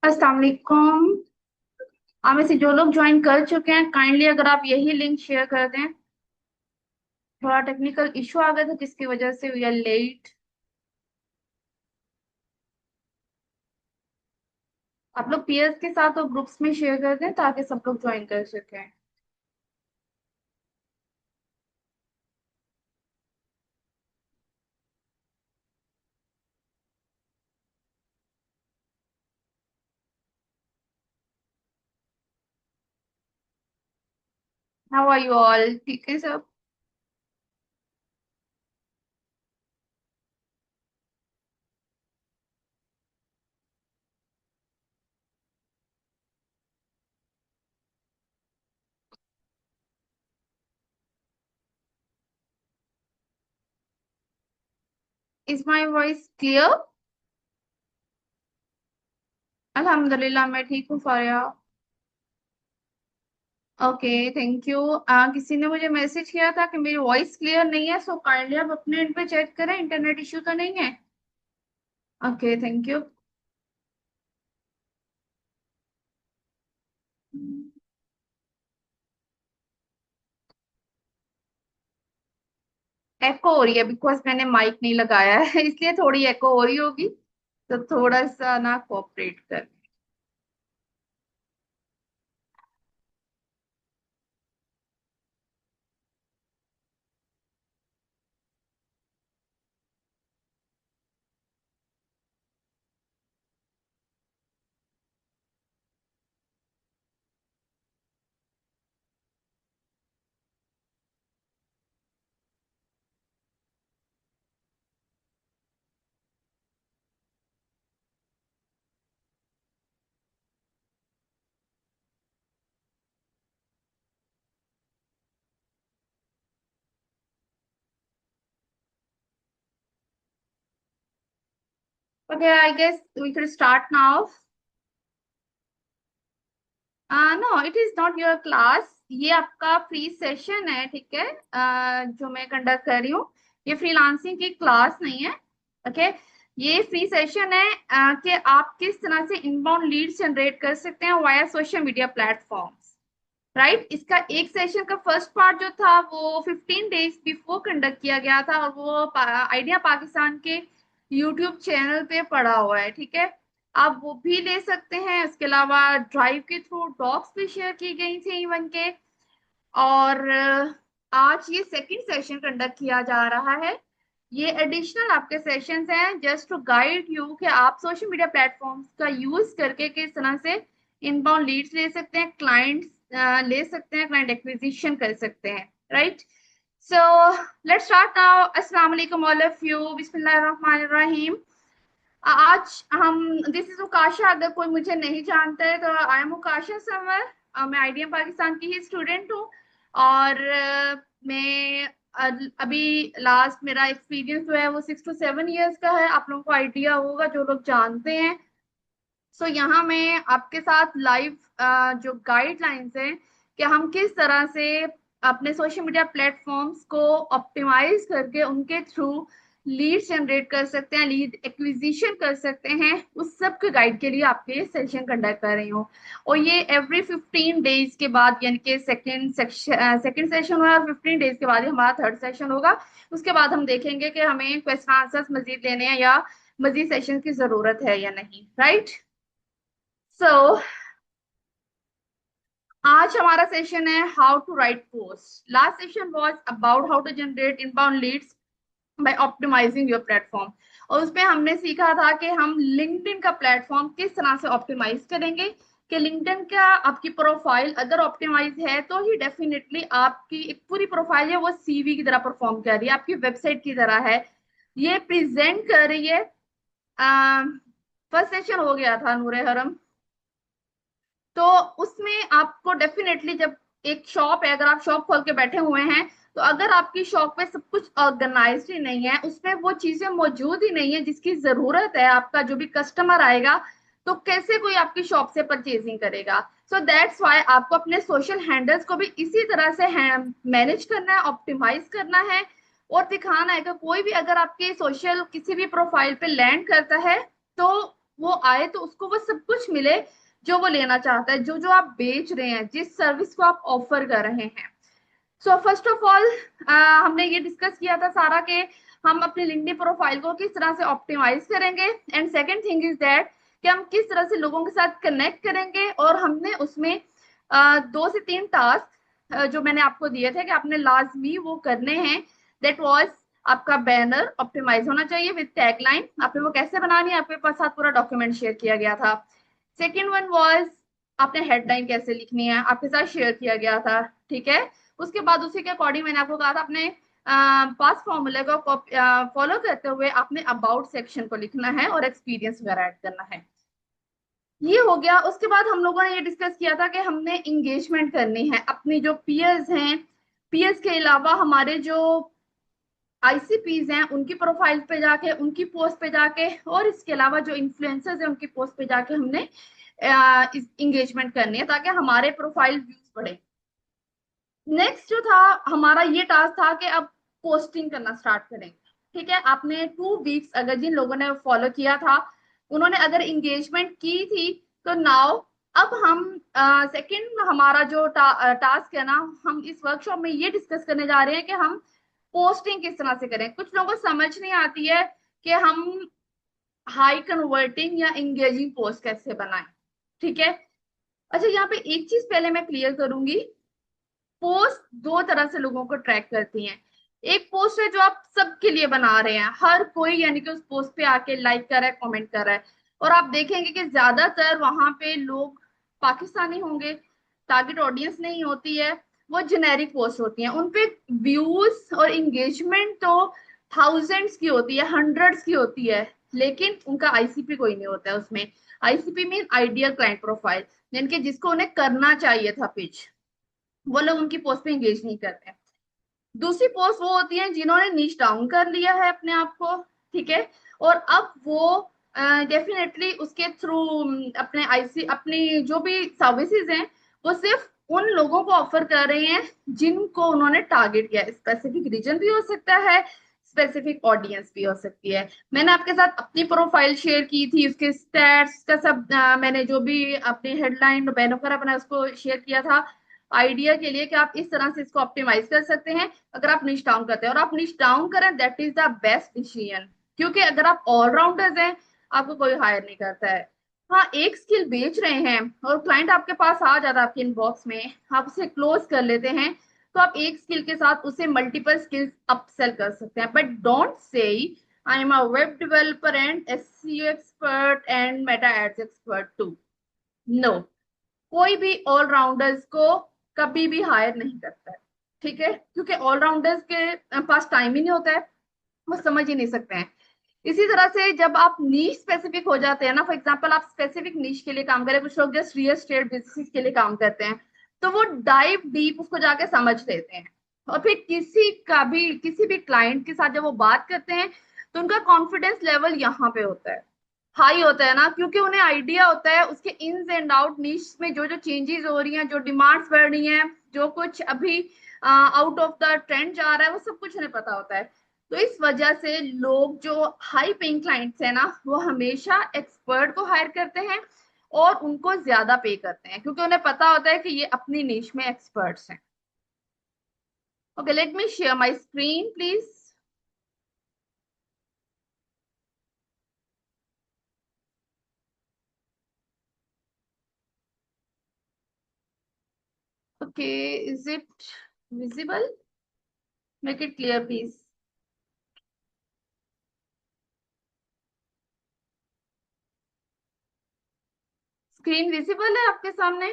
अस्सलाम वालेकुम। आप में से जो लोग ज्वाइन कर चुके हैं काइंडली अगर आप यही लिंक शेयर कर दें। थोड़ा टेक्निकल इशू आ गया था जिसकी वजह से वी आर लेट। आप लोग पीयर्स के साथ और ग्रुप्स में शेयर कर दें ताकि सब लोग ज्वाइन कर सकें। How are you all? ठीक है सब? Is my voice clear? अल्हम्दुलिल्लाह मैं ठीक हूँ फारिया। Okay, thank you. किसी ने मुझे मैसेज किया था कि मेरी वॉइस क्लियर नहीं है, सो काइंडली आप अपने एंड पे चेक करें, इंटरनेट इशू तो नहीं है। Okay, thank you. एको हो रही है बिकॉज मैंने माइक नहीं लगाया है इसलिए थोड़ी एको हो रही होगी। तो थोड़ा सा ना कोऑपरेट कर। Okay, I guess we can start now. No, it is not your class. ये आपका फ्री सेशन है, ठीक है? जो मैं कंडक्ट कर रही हूँ, ये फ्रीलांसिंग की क्लास नहीं है। ओके, ये फ्री सेशन है कि आप किस तरह से इनबाउंड लीड्स जनरेट कर सकते हैं via social media platforms. Right, इसका एक सेशन का फर्स्ट पार्ट जो था वो 15 डेज बिफोर कंडक्ट किया गया था और वो आइडिया पाकिस्तान के यूट्यूब चैनल पे पड़ा हुआ है, ठीक है? आप वो भी ले सकते हैं। उसके अलावा ड्राइव के थ्रू डॉक्स भी शेयर की गई थी इवन के। और आज ये सेकंड सेशन कंडक्ट किया जा रहा है। ये एडिशनल आपके सेशंस हैं जस्ट टू गाइड यू कि आप सोशल मीडिया प्लेटफॉर्म्स का यूज करके किस तरह से इनबाउंड लीड्स ले सकते हैं, क्लाइंट्स ले सकते हैं, क्लाइंट एक्विजिशन कर सकते हैं। Right, so let's start now. अस्सलाम वालेकुम ऑल ऑफ यू, बिस्मिल्लाहिर रहमानिर रहीम। आज हम, दिस इज उकाशा। अगर कोई मुझे नहीं जानता है तो आई एम उकाशा समर। मैं आईडीएम पाकिस्तान की ही स्टूडेंट हूँ। और मैं अभी लास्ट मेरा एक्सपीरियंस जो है वो 6 to 7 years का है। आप लोगों को आइडिया होगा जो लोग जानते हैं। सो यहाँ मैं आपके साथ लाइव जो गाइडलाइंस हैं कि हम किस तरह से अपने सोशल मीडिया प्लेटफॉर्म्स को ऑप्टिमाइज करके उनके थ्रू लीड जनरेट कर सकते हैं, लीड एक्विजिशन कर सकते हैं, उस सब के गाइड के लिए आपके सेशन कंडक्ट कर रही हूँ। और ये एवरी 15 डेज के बाद, यानी कि सेकेंड सेशन हुआ और 15 डेज के बाद ही हमारा थर्ड सेशन होगा। उसके बाद हम देखेंगे कि हमें क्वेश्चन आंसर्स मजीद लेने हैं या मजीद सेशन की जरूरत है या नहीं। राइट, सो आज हमारा सेशन है how to write post. Last session was about how to generate inbound leads by optimising your platform. और उसमें हमने सीखा था कि हम लिंक्डइन का प्लेटफॉर्म किस तरह से ऑप्टिमाइज करेंगे। कि लिंक्डइन का आपकी प्रोफाइल अगर ऑप्टिमाइज है तो ही डेफिनेटली आपकी एक पूरी प्रोफाइल है वो सीवी की तरह परफॉर्म कर रही है, आपकी वेबसाइट की तरह है, ये प्रेजेंट कर रही है। फर्स्ट सेशन हो गया था नूरे हरम। तो उसमें आपको डेफिनेटली, जब एक शॉप है, अगर आप शॉप खोल के बैठे हुए हैं तो अगर आपकी शॉप पे सब कुछ ऑर्गेनाइज्ड ही नहीं है, उसमें वो चीजें मौजूद ही नहीं है जिसकी जरूरत है, आपका जो भी कस्टमर आएगा तो कैसे कोई आपकी शॉप से परचेजिंग करेगा। सो दैट्स वाई आपको अपने सोशल हैंडल्स को भी इसी तरह से मैनेज करना है, ऑप्टिमाइज करना है और दिखाना है कि कोई भी अगर आपके सोशल किसी भी प्रोफाइल पे लैंड करता है तो वो आए तो उसको वो सब कुछ मिले जो वो लेना चाहता है, जो जो आप बेच रहे हैं, जिस सर्विस को आप ऑफर कर रहे हैं। सो फर्स्ट ऑफ ऑल हमने ये डिस्कस किया था सारा के हम अपनी लिंक्डइन प्रोफाइल को किस तरह से ऑप्टिमाइज करेंगे, and second thing is that कि हम किस तरह से लोगों के साथ कनेक्ट करेंगे। और हमने उसमें 2 से 3 टास्क जो मैंने आपको दिए थे कि आपने लाजमी वो करने हैं। दैट वाज आपका बैनर ऑप्टिमाइज होना चाहिए विद टैगलाइन, आपने वो कैसे बनानी है, आपके पास साथ पूरा डॉक्यूमेंट शेयर किया गया था। सेकेंड वन वाज आपने हेडलाइन कैसे लिखनी है, आपके साथ शेयर किया गया था, ठीक है। उसके बाद उसी के अकॉर्डिंग मैंने आपको कहा था अपने पास फॉर्मूले को फॉलो करते हुए आपने अबाउट सेक्शन को लिखना है और एक्सपीरियंस वगैरह ऐड करना है। ये हो गया। उसके बाद हम लोगों ने ये डिस्कस किया था कि हमने इंगेजमेंट करनी है अपनी जो पीयर्स हैं, पीयर्स के अलावा हमारे जो आईसीपीज हैं उनकी प्रोफाइल पे जाके, उनकी पोस्ट पे जाके, और इसके अलावा जो इन्फ्लुएंसर्स हैं उनकी पोस्ट पे जाके हमने इंगेजमेंट करनी है ताकि हमारे प्रोफाइल व्यूज बढ़े। नेक्स्ट जो था हमारा ये टास्क था कि अब पोस्टिंग करना स्टार्ट करेंगे। ठीक है, आपने 2 वीक्स अगर जिन लोगों ने फॉलो किया था उन्होंने अगर इंगेजमेंट की थी तो नाउ अब हम सेकंड हमारा जो टास्क है ना, हम इस वर्कशॉप में ये डिस्कस करने जा रहे हैं कि हम पोस्टिंग किस तरह से करें। कुछ लोगों को समझ नहीं आती है कि हम हाई कन्वर्टिंग या इंगेजिंग पोस्ट कैसे बनाएं। ठीक है, अच्छा यहाँ पे एक चीज पहले मैं क्लियर करूंगी। पोस्ट 2 तरह से लोगों को ट्रैक करती हैं। एक पोस्ट है जो आप सबके लिए बना रहे हैं, हर कोई यानी कि उस पोस्ट पे आके लाइक कर रहा है, कमेंट कर रहा है, और आप देखेंगे कि ज्यादातर वहां पे लोग पाकिस्तानी होंगे, टारगेट ऑडियंस नहीं होती है, वो जेनेरिक पोस्ट होती हैं, उनपे व्यूज और इंगेजमेंट तो थाउजेंड्स की होती है, हंड्रेड्स की होती है, लेकिन उनका आईसीपी कोई नहीं होता है उसमें। ICP mean ideal client profile, यानी कि जिसको उन्हें करना चाहिए था पिच, वो लोग उनकी पोस्ट पे एंगेज नहीं करते हैं। दूसरी पोस्ट वो होती है जिन्होंने नीच डाउन कर लिया है अपने आप को, ठीक है, और अब वो डेफिनेटली उसके थ्रू अपने आईसी अपनी जो भी सर्विसेज हैं वो सिर्फ उन लोगों को ऑफर कर रहे हैं जिनको उन्होंने टारगेट किया है। स्पेसिफिक रीजन भी हो सकता है, स्पेसिफिक ऑडियंस भी हो सकती है। मैंने आपके साथ अपनी प्रोफाइल शेयर की थी, उसके स्टैट्स का सब मैंने जो भी अपनी हेडलाइन बैनर पर अपना उसको शेयर किया था आइडिया के लिए कि आप इस तरह से इसको ऑप्टिमाइज कर सकते हैं। अगर आप निश डाउन करते हैं और आप निश डाउन करें that is the best decision, क्योंकि अगर आप ऑलराउंडर्स हैं आपको कोई हायर नहीं करता है। हाँ, एक स्किल बेच रहे हैं और क्लाइंट आपके पास आ जाता है आपके इनबॉक्स में, आप उसे क्लोज कर लेते हैं, तो आप एक स्किल के साथ उसे मल्टीपल स्किल्स अपसेल कर सकते हैं। But don't say I am a web developer and SEO expert and Meta ads expert too. No, कोई भी ऑलराउंडर्स को कभी भी हायर नहीं करता है, ठीक है, क्योंकि ऑलराउंडर्स के पास टाइम ही नहीं होता है, वो समझ ही नहीं सकते हैं। इसी तरह से जब आप नीश स्पेसिफिक हो जाते हैं ना, फॉर एग्जांपल आप स्पेसिफिक नीश के लिए काम करें, कुछ लोग जस्ट रियल एस्टेट बिजनेस के लिए काम करते हैं, तो वो डाइव डीप उसको जाके समझ लेते हैं, और फिर किसी भी क्लाइंट के साथ जब वो बात करते हैं तो उनका कॉन्फिडेंस लेवल यहाँ पे होता है, हाई होता है ना, क्योंकि उन्हें आइडिया होता है उसके इन्स एंड आउट, नीश में जो जो चेंजेस हो रही हैं, जो डिमांड्स बढ़ रही हैं, जो कुछ अभी आउट ऑफ द ट्रेंड जा रहा है, वो सब कुछ उन्हें पता होता है। तो इस वजह से लोग जो हाई पेइंग क्लाइंट्स है ना, वो हमेशा एक्सपर्ट को हायर करते हैं और उनको ज्यादा पे करते हैं, क्योंकि उन्हें पता होता है कि ये अपनी नीश में एक्सपर्ट्स हैं। Okay, let me share my screen please. Okay, is it visible? Make it clear please. Screen visible है आपके सामने?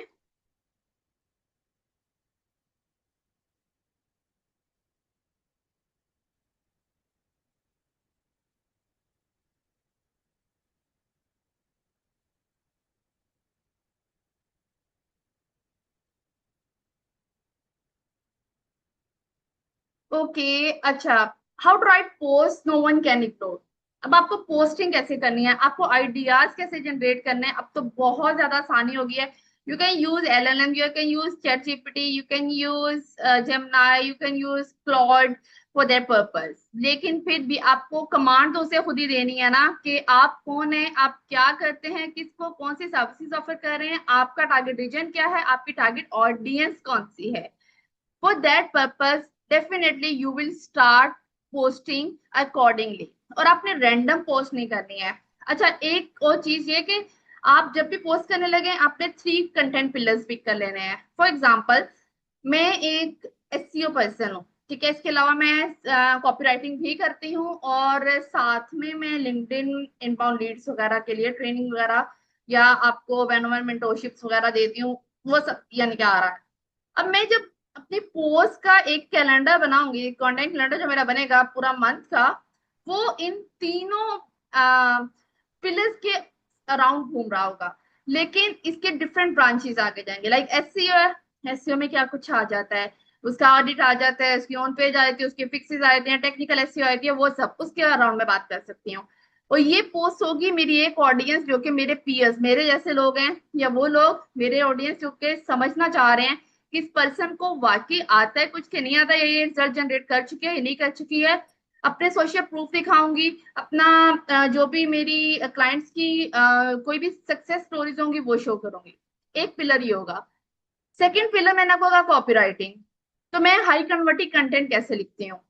ओके, अच्छा, how to write post no one can ignore. अब आपको पोस्टिंग कैसे करनी है, आपको आइडियाज कैसे जनरेट करने हैं, अब तो बहुत ज्यादा आसानी हो गई है। You can use LLM, you can use ChatGPT, you can use Gemini, you can use Claude for their purpose. लेकिन फिर भी आपको कमांड तो उसे खुद ही देनी है ना, कि आप कौन है, आप क्या करते हैं, किसको कौन सी सर्विसेज ऑफर कर रहे हैं, आपका टारगेट रीजन क्या है, आपकी टारगेट ऑडियंस कौन सी है. For that purpose, definitely you will start posting accordingly. और आपने रैंडम पोस्ट नहीं करनी है. अच्छा, एक और चीज ये कि आप जब भी पोस्ट करने लगे आपने 3 कंटेंट पिलर्स पिक कर लेने हैं. फॉर एग्जांपल, मैं एक एसईओ पर्सन हूँ, ठीक है. इसके अलावा मैं कॉपी राइटिंग भी करती हूँ, और साथ में मैं लिंक्डइन इनबाउंड लीड्स वगैरह के लिए ट्रेनिंग वगैरह या आपको वन ऑन वन मेंटोरशिप्स वगैरह देती हूँ. वो सब यानी क्या आ रहा है. अब मैं जब अपनी पोस्ट का एक कैलेंडर बनाऊंगी, कंटेंट कैलेंडर जो मेरा बनेगा पूरा मंथ का, वो इन तीनों पिलर्स के अराउंड घूम रहा होगा. लेकिन इसके डिफरेंट ब्रांचेस आगे जाएंगे. लाइक एसईओ है, एसईओ में क्या कुछ आ जाता है, उसका ऑडिट आ जाता है, उसकी ऑन पेज आ जाती है, उसके फिक्सेस आ जाते हैं, टेक्निकल एसईओ आती है, वो सब उसके अराउंड में बात कर सकती हूँ. और ये पोस्ट होगी मेरी एक ऑडियंस जो कि मेरे पीयर्स, मेरे जैसे लोग हैं, या वो लोग मेरे ऑडियंस जो कि समझना चाह रहे हैं किस पर्सन को वाकई आता है कुछ के नहीं आता, ये रिजल्ट जनरेट कर चुकी है या नहीं कर चुकी है. अपने सोशल प्रूफ दिखाऊंगी, अपना जो भी मेरी क्लाइंट्स की कोई भी सक्सेस स्टोरीज होंगी वो शो करूंगी. एक पिलर ये होगा. सेकंड पिलर मैंने आपको कहा कॉपी राइटिंग. तो मैं हाई कन्वर्टिंग कंटेंट कैसे लिखती हूँ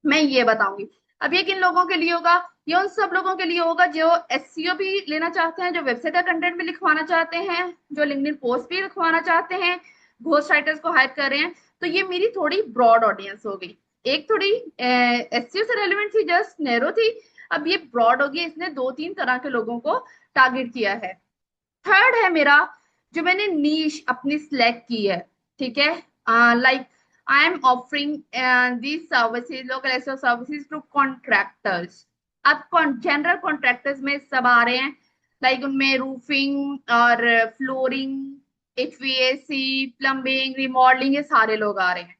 मैं ये बताऊंगी. अब ये किन लोगों के लिए होगा, ये उन सब लोगों के लिए होगा जो एसईओ भी लेना चाहते हैं, जो वेबसाइट का कंटेंट भी लिखवाना चाहते हैं, जो लिंक्डइन पोस्ट भी लिखवाना चाहते हैं, घोस्ट राइटर्स को हायर कर रहे हैं. तो ये मेरी थोड़ी ब्रॉड ऑडियंस हो गई. एक थोड़ी एसईओ से रेलिवेंट थी, जस्ट नैरो थी. अब ये ब्रॉड होगी, इसने 2-3 तरह के लोगों को टारगेट किया है. थर्ड है मेरा, जो मैंने नीश अपनी सिलेक्ट की है, ठीक है. Like I am offering these services, local SEO services to contractors. अब जनरल कॉन्ट्रैक्टर्स में सब आ रहे हैं. लाइक उनमें रूफिंग और फ्लोरिंग, एचवीएसी, प्लम्बिंग, रिमॉडलिंग, ये सारे लोग आ रहे हैं.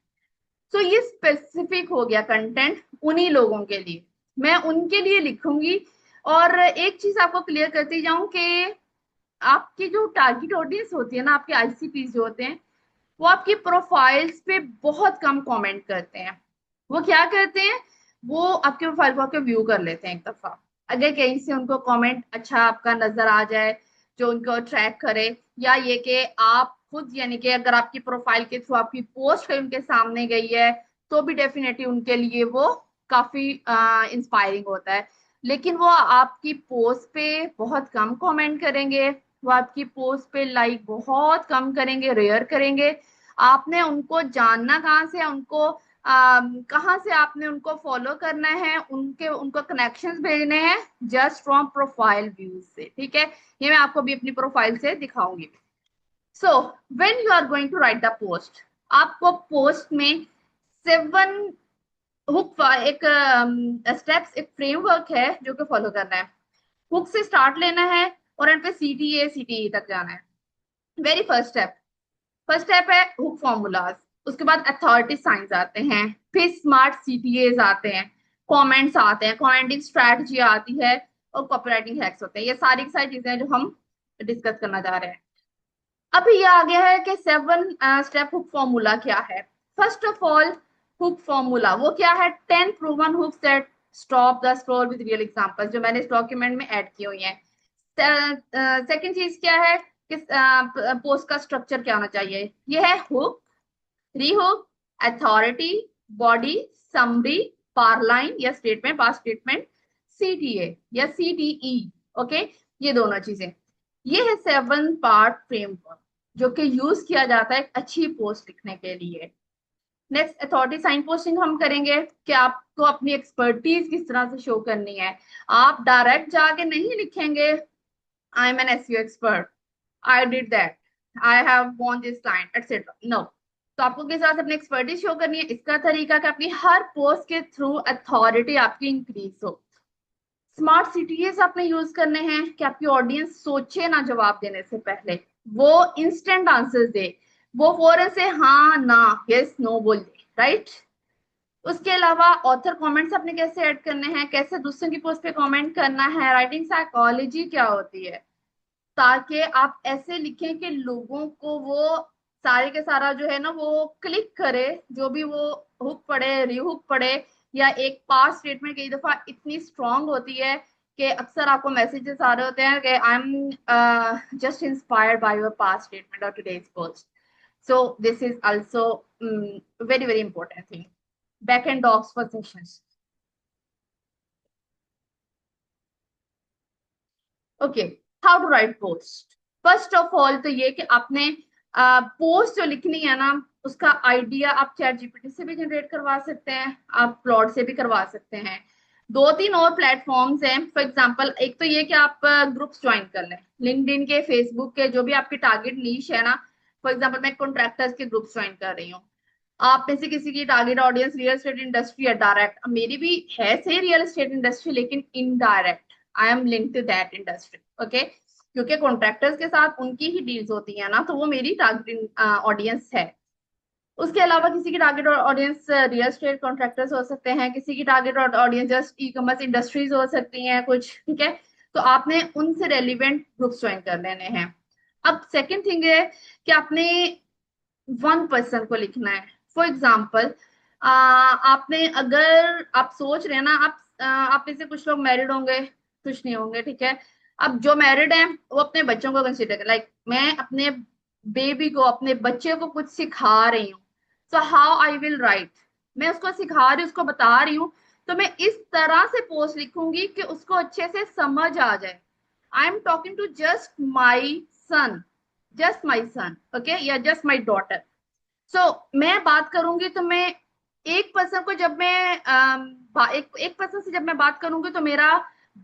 तो ये स्पेसिफिक हो गया कंटेंट उन्हीं लोगों के लिए, मैं उनके लिए लिखूंगी. और एक चीज आपको क्लियर करती जाऊं कि आपकी जो टारगेट ऑडियंस होती है ना, आपके आईसीपी जो होते हैं, वो आपकी प्रोफाइल्स पे बहुत कम कमेंट करते हैं. वो क्या करते हैं, वो आपके प्रोफाइल को आके व्यू कर लेते हैं एक दफा. अगर कहीं से उनको कमेंट अच्छा आपका नजर आ जाए जो उनको ट्रैक करे, या ये कि आप खुद यानी कि अगर आपकी प्रोफाइल के थ्रू आपकी पोस्ट कहीं उनके सामने गई है, तो भी डेफिनेटली उनके लिए वो काफी इंस्पायरिंग होता है. लेकिन वो आपकी पोस्ट पे बहुत कम कमेंट करेंगे, वो आपकी पोस्ट पे लाइक बहुत कम करेंगे, रेयर करेंगे. आपने उनको जानना कहाँ से है, उनको कहाँ से आपने उनको फॉलो करना है, उनके उनको कनेक्शंस भेजने हैं जस्ट फ्रॉम प्रोफाइल व्यूज से. ठीक है, ये मैं आपको भी अपनी प्रोफाइल से दिखाऊंगी. So when you are going to write the post, आपको पोस्ट में 7 हुक, एक स्टेप्स, एक फ्रेमवर्क है जो कि फॉलो करना है. हुक से स्टार्ट लेना है और एंड पे सीटीए सीटीई तक जाना है. वेरी फर्स्ट स्टेप है हुक फॉर्मूलाज. उसके बाद अथॉरिटी साइंस आते हैं, फिर स्मार्ट सीटीएज आते हैं, कमेंट्स आते हैं, कमेंटिंग स्ट्रेटजी आती है, और कॉपीराइटिंग हैक्स होते हैं. ये सारी की सारी चीजें जो हम डिस्कस करना चाह रहे हैं. अभी ये आ गया है कि 7 स्टेप हुक फॉर्मूला क्या है. First of all, hook formula वो क्या है, 10 proven hooks that stop the scroll with real examples, जो मैंने इस डॉक्यूमेंट में ऐड की हुई है. सेकंड चीज क्या है कि पोस्ट का स्ट्रक्चर क्या होना चाहिए. ये है हुक, रीहुक, अथॉरिटी, बॉडी, समरी, पारलाइन या स्टेटमेंट, पास स्टेटमेंट, सीटीए या सीटीई. ओके, ये दोनों चीजें. ये है 7 पार्ट फ्रेमवर्क जो कि यूज किया जाता है एक अच्छी पोस्ट लिखने के लिए. नेक्स्ट, अथॉरिटी साइन पोस्टिंग हम करेंगे कि आपको अपनी एक्सपर्टीज किस तरह से शो करनी है. आप डायरेक्ट जाके नहीं लिखेंगे I am an SEO expert, I did that, I have won this client etcetera. No. तो आपको किस तरह से अपनी एक्सपर्टीज शो करनी है, इसका तरीका कि आपकी हर पोस्ट के थ्रू अथॉरिटी आपकी इंक्रीज हो. स्मार्ट सीटीएस आपने यूज करने हैं कि आपकी ऑडियंस सोचे ना जवाब देने से पहले, वो इंस्टेंट आंसर्स दे, वो फौरन से हाँ ना यस नो बोल दे. राइट. उसके अलावा ऑथर कमेंट्स आपने कैसे ऐड करने हैं, कैसे दूसरों की पोस्ट पे कमेंट करना है, राइटिंग साइकोलॉजी क्या होती है, ताकि आप ऐसे लिखें कि लोगों को वो सारे के सारा जो है ना वो क्लिक करे, जो भी वो हुक पढ़े, रीहुक पढ़े, या एक पास स्टेटमेंट कई दफा इतनी स्ट्रांग होती है कि अक्सर आपको मैसेजेस आ रहे होते हैं कि I am just inspired by your past statement और today's post. So this is also very very important thing. Backend docs for sessions. Okay, how to write post. First of all तो ये कि आपने post जो लिखनी है ना उसका आइडिया आप चैट जीपीटी से भी जनरेट करवा सकते हैं, आप क्लॉड से भी करवा सकते हैं. दो तीन और प्लेटफॉर्म्स हैं. फॉर एग्जांपल एक तो ये कि आप ग्रुप्स ज्वाइन कर लें, लिंक्डइन के, फेसबुक के, जो भी आपकी टारगेट नीश है ना. फॉर एग्जांपल मैं कॉन्ट्रैक्टर्स के ग्रुप्स ज्वाइन कर रही हूँ. आप में से किसी की target audience real estate industry है डायरेक्ट, मेरी भी है से रियल एस्टेट इंडस्ट्री लेकिन indirect I am link to that industry. Okay, क्योंकि कॉन्ट्रैक्टर्स के साथ उनकी ही डील्स होती है ना, तो वो मेरी टारगेट ऑडियंस है. उसके अलावा किसी की target audience real estate contractors हो सकते हैं, किसी की target audience just e commerce industries हो सकती हैं कुछ. ठीक है, तो आपने उनसे रेलिवेंट ग्रुप्स ज्वाइन कर लेने हैं. अब सेकेंड थिंग है कि आपने वन पर्सन को लिखना है. फॉर एग्जाम्पल आपने, अगर आप सोच रहे हैं ना, आप में से कुछ लोग मैरिड होंगे, कुछ नहीं होंगे. ठीक है, अब जो मैरिड हैं वो अपने बच्चों को कंसिडर कर, लाइक मैं अपने बेबी को, अपने बच्चे को कुछ सिखा रही हूँ. So how I will write, मैं उसको सिखा रही हूँ, उसको बता रही हूँ, तो मैं इस तरह से पोस्ट लिखूंगी कि उसको अच्छे से समझ आ जाए. I am talking to just my son, just my son, okay, या जस्ट माई डॉटर. सो मैं बात करूंगी तो मैं एक पर्सन को जब मैं एक पर्सन से जब मैं बात करूंगी तो मेरा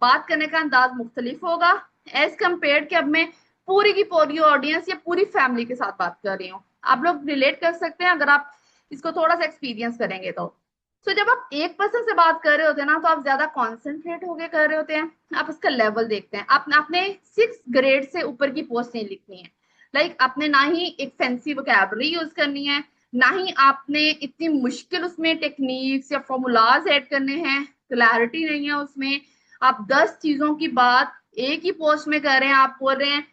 बात करने का अंदाज मुख्तलिफ होगा एज कम्पेयर कि अब मैं पूरी की पूरी ऑडियंस या पूरी फैमिली के साथ बात कर रही हूँ. आप लोग रिलेट कर सकते हैं अगर आप इसको थोड़ा सा एक्सपीरियंस करेंगे तो. सो जब आप एक पर्सन से बात कर रहे होते हैं ना तो आप ज्यादा कॉन्सेंट्रेट होके कर रहे होते हैं. आप उसका लेवल देखते हैं. आपने 6 ग्रेड से ऊपर की पोस्ट नहीं लिखनी है. लाइक आपने ना ही एक फैंसी वोकैबुलरी यूज करनी है, ना ही आपने इतनी मुश्किल उसमें टेक्निक्स या फॉर्मूलाज ऐड करने हैं, क्लैरिटी नहीं है उसमें. आप 10 चीजों की बात एक ही पोस्ट में कर रहे हैं. आप बोल रहे हैं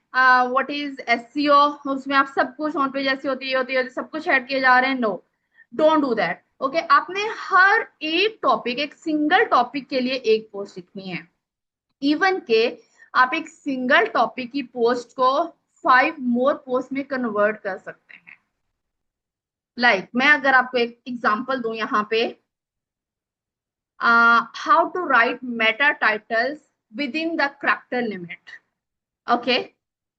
व्हाट इज एसईओ, उसमें आप सब कुछ ऑन पेज ऐसी होती है सब कुछ ऐड किए जा रहे हैं. No, don't do that. Okay, आपने हर एक टॉपिक, एक सिंगल टॉपिक के लिए एक पोस्ट लिखनी है. इवन के आप एक सिंगल टॉपिक की पोस्ट को 5 मोर पोस्ट में कन्वर्ट कर सकते हैं. मैं अगर आपको एक एग्जांपल दूं यहाँ पे, how to write meta titles within the character limit. Okay,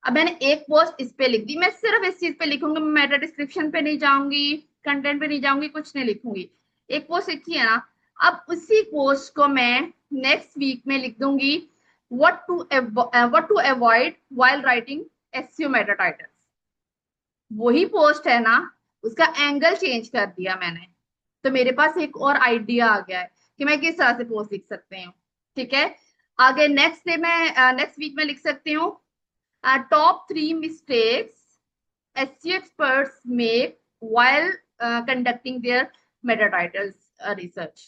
अब मैंने एक पोस्ट इस पे लिख दी, मैं सिर्फ इस चीज पे लिखूंगी, मैं मेटा डिस्क्रिप्शन पे नहीं जाऊंगी, कंटेंट पे नहीं जाऊंगी, कुछ नहीं लिखूंगी. एक पोस्ट लिखी है ना, अब उसी पोस्ट को मैं नेक्स्ट वीक में लिख दूंगी what to avoid while writing SEO meta titles. वही पोस्ट है ना, उसका एंगल चेंज कर दिया मैंने, तो मेरे पास एक और आइडिया आ गया है कि मैं किस तरह से पोस्ट लिख सकते हूँ. ठीक है, आगे नेक्स्ट वीक में लिख सकती हूँ top 3 mistakes SEO experts make while conducting their meta titles research.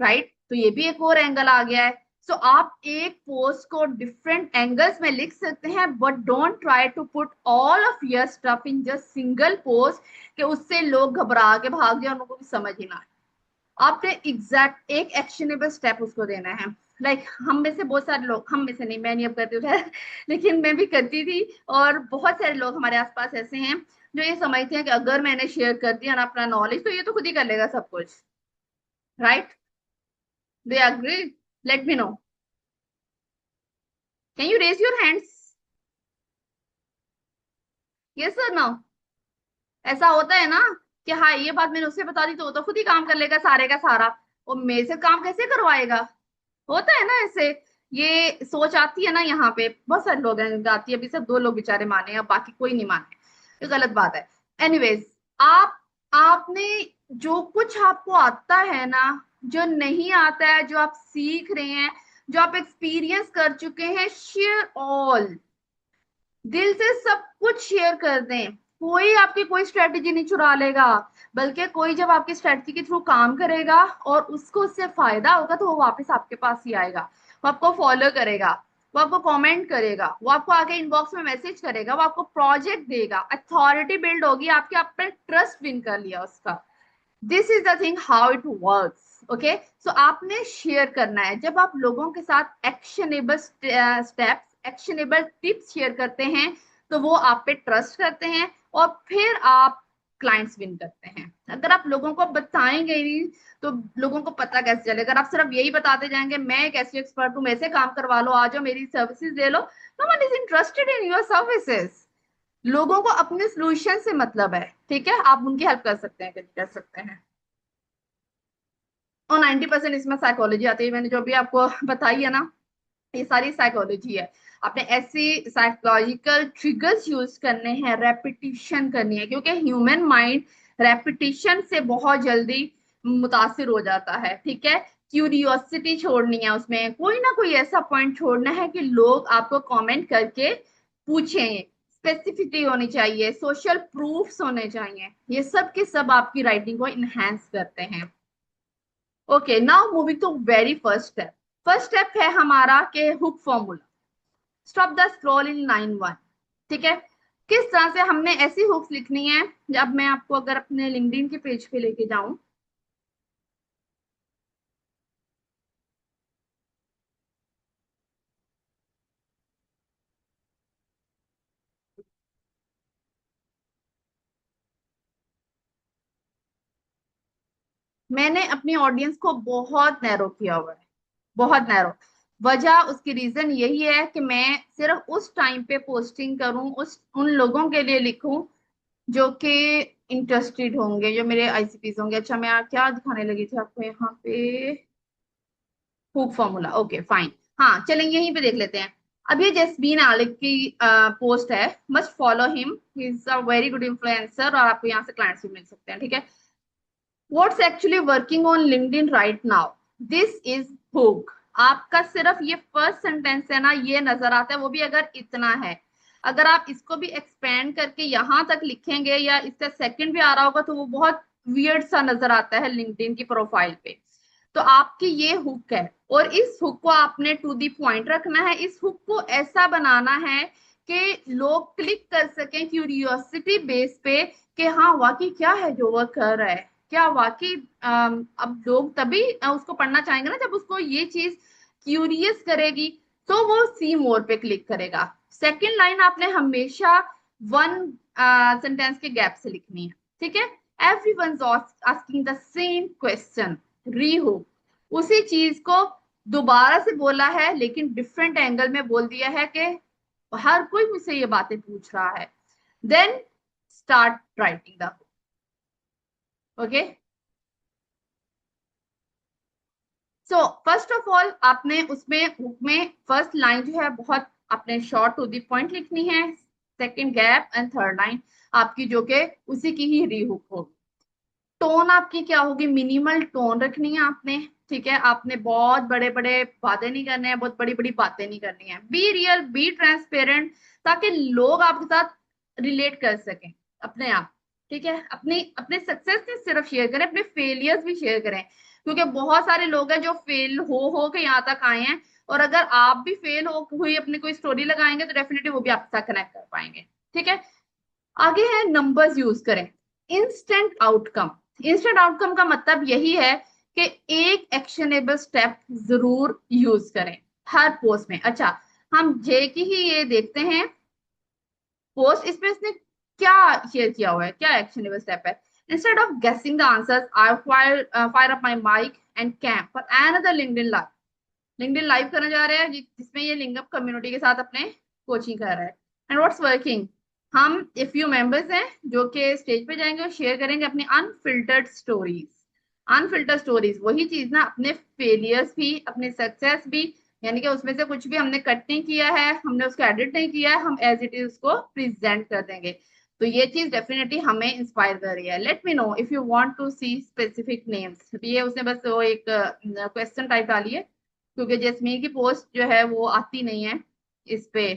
Right, तो ये भी एक और एंगल आ गया है. सो आप एक पोस्ट को डिफरेंट एंगल्स में लिख सकते हैं, but don't try to put all of your stuff in just single post कि उससे लोग घबरा के भाग जाए, उनको भी समझ ही ना आए. आपने एग्जैक्ट एक एक्शनेबल स्टेप उसको देना है. हम में से बहुत सारे लोग, हम में से नहीं, मैं नहीं अब करती हूँ लेकिन मैं भी करती थी, और बहुत सारे लोग हमारे आसपास ऐसे हैं जो ये समझते हैं कि अगर मैंने शेयर कर दिया ना अपना नॉलेज तो ये तो खुद ही कर लेगा सब कुछ. Right, do you agree? Let me know. Can you raise your hands? Yes or no? ऐसा होता है ना कि हाँ ये बात मैंने उसे बता दी तो वो तो खुद ही काम कर लेगा सारे का सारा, और मेरे से काम कैसे करवाएगा. होता है ना ऐसे, ये सोच आती है ना. यहाँ पे बहुत सारे लोग हैं आती है, अभी सब 2 लोग बेचारे माने, अब बाकी कोई नहीं माने, ये गलत बात है. एनीवेज, आपने जो कुछ आपको आता है ना, जो नहीं आता है, जो आप सीख रहे हैं, जो आप एक्सपीरियंस कर चुके हैं, शेयर ऑल. दिल से सब कुछ शेयर कर दें. कोई आपकी कोई स्ट्रेटेजी नहीं चुरा लेगा, बल्कि कोई जब आपकी स्ट्रेटेजी के थ्रू काम करेगा और उसको उससे फायदा होगा तो वो वापस आपके पास ही आएगा, वो आपको फॉलो करेगा. वो आपको कमेंट करेगा, वो आपको आके इनबॉक्स में मैसेज करेगा, वो आपको प्रोजेक्ट देगा, अथॉरिटी बिल्ड होगी, आपके आप पे ट्रस्ट विन कर लिया उसका। This is the thing how it works. Okay, so आपने शेयर करना है। जब आप लोगों के साथ actionable steps, actionable tips share करते हैं, तो वो आप पे ट्रस्ट करते हैं और फिर आप क्लाइंट्स विन करते हैं। अगर आप लोगों को बताएंगे ही नहीं, तो लोगों को पता कैसे चलेगा? अगर आप सिर्फ यही बताते जाएंगे मैं एक ऐसी एक्सपर्ट हूँ, मेरे से काम करवा लो, आ जाओ मेरी सर्विसेज ले लो, no one is interested in your services. लोगों को अपने सोल्यूशन से मतलब है, ठीक है? आप उनकी हेल्प कर सकते हैं, कर सकते हैं। और 90% इसमें साइकोलॉजी आती है, मैंने जो भी आपको बताई है ना, ये सारी साइकोलॉजी है। आपने ऐसी साइकोलॉजिकल ट्रिगर्स यूज करने हैं, रेपिटिशन करनी है, क्योंकि ह्यूमन माइंड रेपिटिशन से बहुत जल्दी मुतासिर हो जाता है, ठीक है? क्यूरियोसिटी छोड़नी है, उसमें कोई ना कोई ऐसा पॉइंट छोड़ना है कि लोग आपको कमेंट करके पूछें। स्पेसिफिसिटी होनी चाहिए, सोशल प्रूफ्स होने चाहिए, ये सब के सब आपकी राइटिंग को इनहेंस करते हैं। Okay, now moving to very first step. First step है हमारा के hook formula. Stop the scroll in line one. ठीक है, किस तरह से हमने ऐसी हुक्स लिखनी है? जब मैं आपको अगर अपने लिंक्डइन के पेज पे लेके जाऊं, मैंने अपनी ऑडियंस को बहुत नैरो किया हुआ है, बहुत नैरो। वजह, उसकी रीजन यही है कि मैं सिर्फ उस टाइम पे पोस्टिंग करूं, उस उन लोगों के लिए लिखूं जो कि इंटरेस्टेड होंगे, जो मेरे आईसीपीस होंगे। अच्छा, मैं क्या दिखाने लगी थी आपको यहाँ पे? Hook formula, okay fine. हाँ, चलें यहीं पे देख लेते हैं। अब ये जसबीन आलिक की पोस्ट है, must follow him, he is a very good influencer, और आपको यहाँ से क्लाइंट्स भी मिल सकते हैं, ठीक है? What's actually working on LinkedIn right now? This is hook. आपका सिर्फ ये फर्स्ट सेंटेंस है ना, ये नजर आता है, वो भी अगर इतना है। अगर आप इसको भी एक्सपेंड करके यहां तक लिखेंगे, या इसका सेकंड भी आ रहा होगा, तो वो बहुत वियर्ड सा नजर आता है लिंक्डइन की प्रोफाइल पे। तो आपकी ये हुक है, और इस हुक को आपने टू दी पॉइंट रखना है। इस हुक को ऐसा बनाना है कि लोग क्लिक कर सकें क्यूरियोसिटी बेस पे, कि हाँ वाकई क्या है जो वह कर रहा है, क्या वाकई। अब लोग तभी उसको पढ़ना चाहेंगे ना, जब उसको ये चीज क्यूरियस करेगी, तो वो सी मोर पे क्लिक करेगा। सेकंड लाइन आपने हमेशा वन सेंटेंस के गैप से लिखनी है, ठीक है? Everyone asking the same question, रीहू। उसी चीज को दोबारा से बोला है, लेकिन डिफरेंट एंगल में बोल दिया है कि हर कोई मुझसे ये बातें पूछ रहा है। Then start writing the, okay. So first of all आपने उसमें हुक में फर्स्ट लाइन जो है बहुत आपने शॉर्ट टू दी पॉइंट लिखनी है। Second gap, and third line आपकी जो कि उसी की ही रीहुक होगी। टोन आपकी क्या होगी? मिनिमल टोन रखनी है आपने, ठीक है? आपने बहुत बड़े बड़े बातें नहीं करने हैं, बहुत बड़ी बड़ी बातें नहीं करनी है। बी रियल, बी ट्रांसपेरेंट, ताकि लोग आपके साथ रिलेट कर सकें अपने आप, ठीक है? अपनी अपने सक्सेस नहीं सिर्फ शेयर करें, अपने फेलियर्स भी शेयर करें, क्योंकि बहुत सारे लोग हैं जो फेल हो के यहाँ तक आए हैं। और अगर आप भी फेल हो हुई अपनी कोई स्टोरी लगाएंगे, तो डेफिनेटली वो भी आपके साथ कनेक्ट कर पाएंगे, ठीक है? आगे है नंबर्स यूज करें। इंस्टेंट आउटकम, इंस्टेंट आउटकम का मतलब यही है कि एक एक्शनेबल स्टेप जरूर यूज करें हर पोस्ट में। अच्छा, हम जे की ही ये देखते हैं पोस्ट, इसमें इसने क्या शेयर किया हुआ है, क्या एक्शनेबल स्टेप है? Instead of guessing the answers, I fire up my mic and camp for another LinkedIn live. LinkedIn live करने जा रहे हैं जिसमें ये लिंकअप कम्युनिटी के साथ अपने कोचिंग कर रहा है। एंड व्हाट्स वर्किंग, हम एक फ्यू मेंबर्स हैं जो कि स्टेज पे जाएंगे और शेयर करेंगे अपनी अनफिल्टर्ड स्टोरीज। अनफिल्टर्ड स्टोरीज वही चीज ना, अपने फेलियर्स भी अपने सक्सेस भी, यानी कि उसमें से कुछ भी हमने कट नहीं किया है, हमने उसको एडिट नहीं किया है, हम एज इट इज उसको प्रेजेंट कर देंगे। तो ये चीज डेफिनेटली हमें इंस्पायर कर रही है। Let me know if you want to see specific names. ये उसने बस वो एक क्वेश्चन टाइप डाली है, क्योंकि जैस्मीन की पोस्ट जो है वो आती नहीं है इस पे,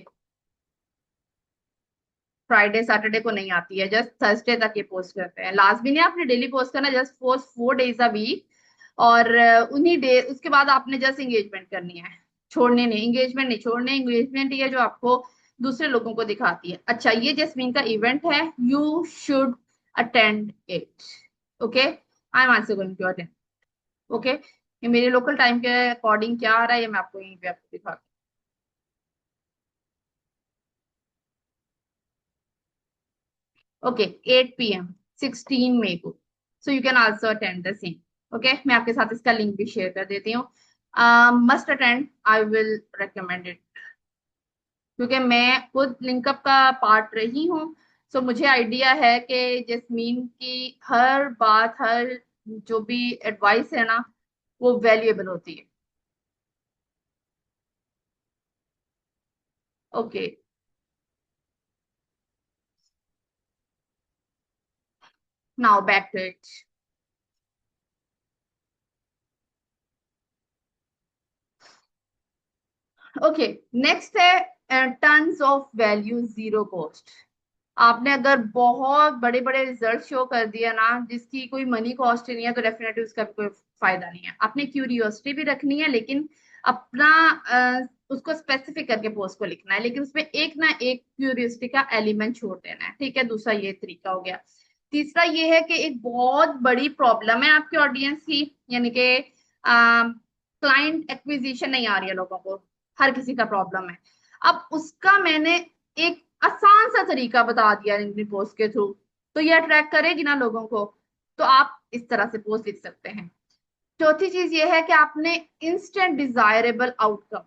फ्राइडे सैटरडे को नहीं आती है, जस्ट थर्सडे तक ये पोस्ट करते हैं। लास्ट भी नहीं, आपने डेली पोस्ट करना, just post 4 days a week. और उन्हीं डे उसके बाद आपने जस्ट एंगेजमेंट करनी है। छोड़ने नहीं, एंगेजमेंट नहीं छोड़ने, एंगेजमेंट ये जो आपको दूसरे लोगों को दिखाती है। अच्छा, ये जैस्मीन का इवेंट है, you should attend it. Okay, I am also going to attend. Okay, ये मेरे लोकल टाइम के अकॉर्डिंग क्या आ रहा है, ये मैं आपको यहीं पे आपको दिखा। Okay, 8 p.m. 16 मई को, so you can also attend the same. Okay, मैं आपके साथ इसका लिंक भी शेयर कर देती हूँ। Must attend, I will recommend it, क्योंकि मैं खुद लिंकअप का पार्ट रही हूँ। सो मुझे आइडिया है कि जस्मीन की हर बात, हर जो भी एडवाइस है ना, वो वैल्यूएबल होती है। Okay, now back to it. Okay, next है tons of value, zero cost. आपने अगर बहुत बड़े बड़े रिजल्ट शो कर दिया ना, जिसकी कोई मनी कॉस्ट नहीं है, तो डेफिनेटली उसका भी कोई फायदा नहीं है। आपने क्यूरियोसिटी भी रखनी है, लेकिन अपना उसको स्पेसिफिक करके पोस्ट को लिखना है, लेकिन उसमें एक ना एक क्यूरियोसिटी का एलिमेंट छोड़ देना है। ठीक है, दूसरा ये तरीका हो गया। तीसरा ये है कि एक बहुत बड़ी प्रॉब्लम है आपकी ऑडियंस की, यानी कि क्लाइंट एक्विजिशन नहीं आ रही है लोगों को, हर किसी का प्रॉब्लम है। अब उसका मैंने एक आसान सा तरीका बता दिया लिंक्डइन पोस्ट के थ्रू, तो ये अट्रैक्ट करेगी ना लोगों को। तो आप इस तरह से पोस्ट लिख सकते हैं। चौथी चीज ये है कि आपने इंस्टेंट डिजायरेबल आउटकम,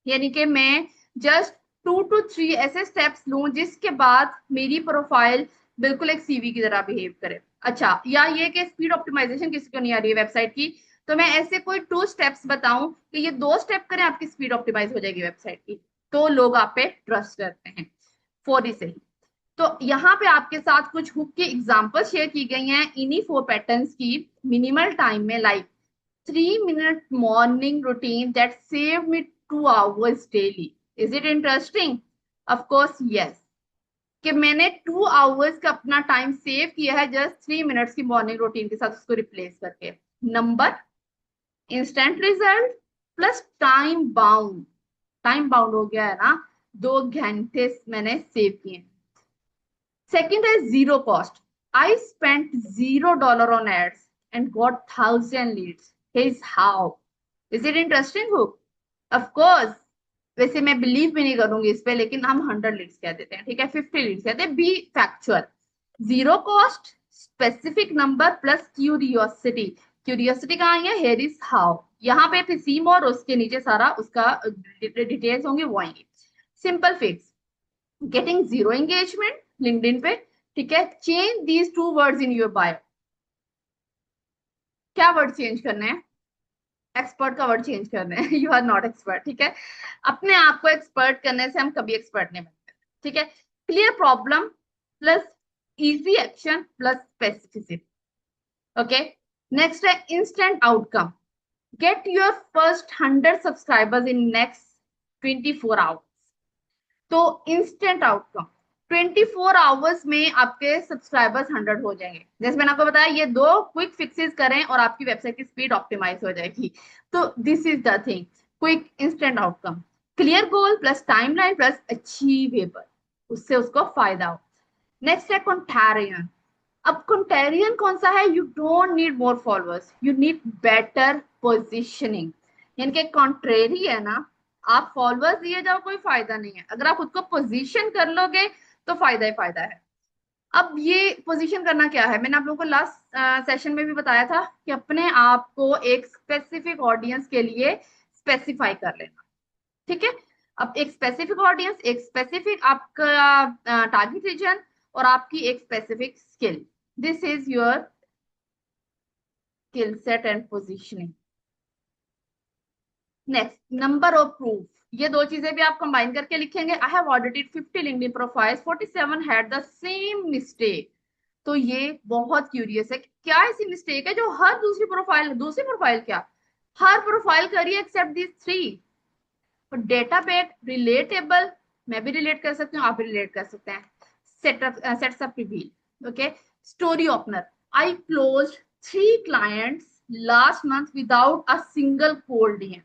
यानी कि मैं जस्ट 2 to 3 ऐसे स्टेप्स लूं जिसके बाद मेरी प्रोफाइल बिल्कुल एक सीवी की तरह बिहेव करे। अच्छा, या ये कि स्पीड ऑप्टिमाइजेशन किसी को नहीं आ रही है वेबसाइट की, तो मैं ऐसे कोई 2 स्टेप्स बताऊं कि ये 2 स्टेप करें, आपकी स्पीड ऑप्टिमाइज हो जाएगी वेबसाइट की, तो लोग आप पे ट्रस्ट करते हैं फौरी से ही। तो यहाँ पे आपके साथ कुछ हुक की एग्जांपल शेयर की गई हैं इन्हीं 4 पैटर्न्स की, मिनिमल टाइम में, like 3 minute morning routine that saved me 2 hours daily. Is it interesting? Of course, yes. कि मैंने 2 hours का अपना टाइम सेव किया है जस्ट 3 मिनट्स की मॉर्निंग रूटीन के साथ, उसको रिप्लेस करके। Number, instant result, plus time bound हो गया है ना, 2 घंटे मैंने सेव किए। सेकेंड है zero cost. I spent $0 on ads and got 1,000 leads. Here's how. Is it interesting, Hook? Of course. वैसे मैं बिलीव भी नहीं करूंगी इस पे, लेकिन हम 100 लीड्स कह देते हैं, ठीक है, 50 लीड्स कहते हैं, be factual. Zero cost, specific number, plus curiosity. Curiosity कहाँ आई है, हेयर इज हाउ। यहाँ पे फिर सीम और उसके नीचे सारा उसका डिटेल्स होंगे, वो आएंगे। Simple fix, getting zero engagement LinkedIn पे। ठीक है, change these 2 words in your bio. क्या वर्ड चेंज करने हैं, एक्सपर्ट का वर्ड चेंज करना है। यू आर नॉट एक्सपर्ट, ठीक है। अपने आप को एक्सपर्ट करने से हम कभी एक्सपर्ट नहीं बनते। ठीक है, clear problem plus easy action plus specificity. Okay, next है instant outcome. Get your first 100 subscribers in next 24 hours. तो इंस्टेंट आउटकम, 24 आवर्स में आपके सब्सक्राइबर्स 100 हो जाएंगे। जैसे मैंने आपको बताया, ये 2 क्विक फिक्सेस करें और आपकी वेबसाइट की स्पीड ऑप्टिमाइज हो जाएगी। तो this is the thing, quick instant outcome, clear goal plus timeline plus achievable, उससे उसको फायदा हो। नेक्स्ट है कॉन्टेरियन। अब कॉन्टेरियन कौन सा है, you don't need more followers, you need better positioning. यानी कि कॉन्ट्रेरी है ना, आप फॉलोअर्स दिए जाओ कोई फायदा नहीं है, अगर आप खुद को पोजीशन कर लोगे तो फायदा ही फायदा है। अब ये पोजीशन करना क्या है, मैंने आप लोगों को लास्ट सेशन में भी बताया था कि अपने आप को एक स्पेसिफिक ऑडियंस के लिए स्पेसिफाई कर लेना। ठीक है, अब एक स्पेसिफिक ऑडियंस, एक स्पेसिफिक आपका टारगेट रीजन, और आपकी एक specific skill, this is your skill set and positioning. Next, number of proof. ये दो चीजें भी आप कंबाइन करके लिखेंगे। I have audited 50 LinkedIn profiles, 47 had the same mistake. तो ये बहुत क्यूरियस है, क्या ऐसी मिस्टेक है जो हर दूसरी प्रोफाइल क्या, हर प्रोफाइल करिए except this 3। Debate relatable, मैं भी रिलेट कर सकती हूँ, आप भी रिलेट कर सकते हैं। Sets up reveal. Okay, story opener, I closed 3 clients last month without a single cold DM.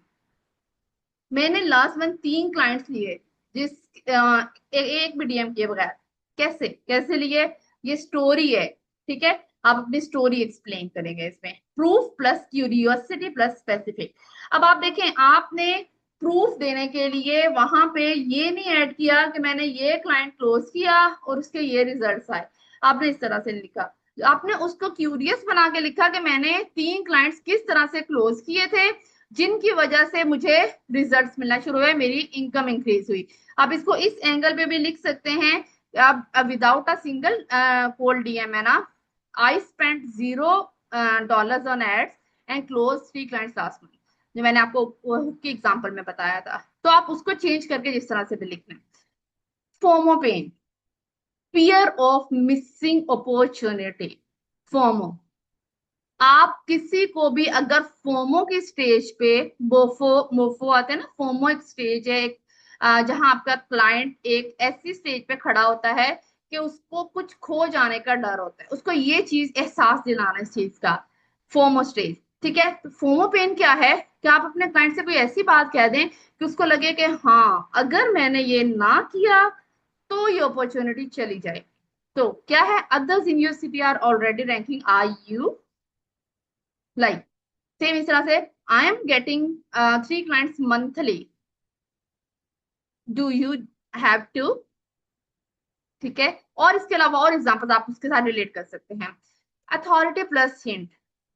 मैंने लास्ट मंथ 3 क्लाइंट्स लिए जिस एक भी डीएम किए बगैर। कैसे कैसे लिए? ये स्टोरी है, ठीक है। आप अपनी स्टोरी एक्सप्लेन करेंगे इसमें, proof plus curiosity plus specific. अब आप देखें, आपने प्रूफ देने के लिए वहां पे ये नहीं ऐड किया कि मैंने ये क्लाइंट क्लोज किया और उसके ये रिजल्ट्स आए। आपने इस तरह से लिखा, आपने उसको क्यूरियस बना के लिखा कि मैंने 3 क्लाइंट्स किस तरह से क्लोज किए थे जिनकी वजह से मुझे रिजल्ट्स मिलना शुरू हुए, मेरी इनकम इंक्रीज हुई। आप इसको इस एंगल पे भी लिख सकते हैं। आप without a single cold DM है ना, I spent $0 on ads and close 3 clients last month, जो मैंने आपको हुक के एग्जांपल में बताया था। तो आप उसको चेंज करके जिस तरह से भी लिखना है। FOMO pain, fear of missing opportunity. FOMO, आप किसी को भी अगर फोमो की स्टेज पे, बोफो मोफो आते हैं ना, फोमो एक स्टेज है, एक जहां आपका क्लाइंट एक ऐसी स्टेज पे खड़ा होता है कि उसको कुछ खो जाने का डर होता है, उसको ये चीज एहसास दिलाना इस चीज का, फोमो स्टेज। ठीक है, तो फोमो पेन क्या है कि आप अपने क्लाइंट से कोई ऐसी बात कह दें कि उसको लगे कि हाँ, अगर मैंने ये ना किया तो ये अपॉर्चुनिटी चली जाए। तो क्या है, others in your city are already ranking, are you like, same इस तरह से, I am getting 3 clients monthly, do you have to. ठीक है, और इसके अलावा और एग्जांपल्स आप उसके साथ रिलेट कर सकते हैं। अथॉरिटी प्लस हिंट,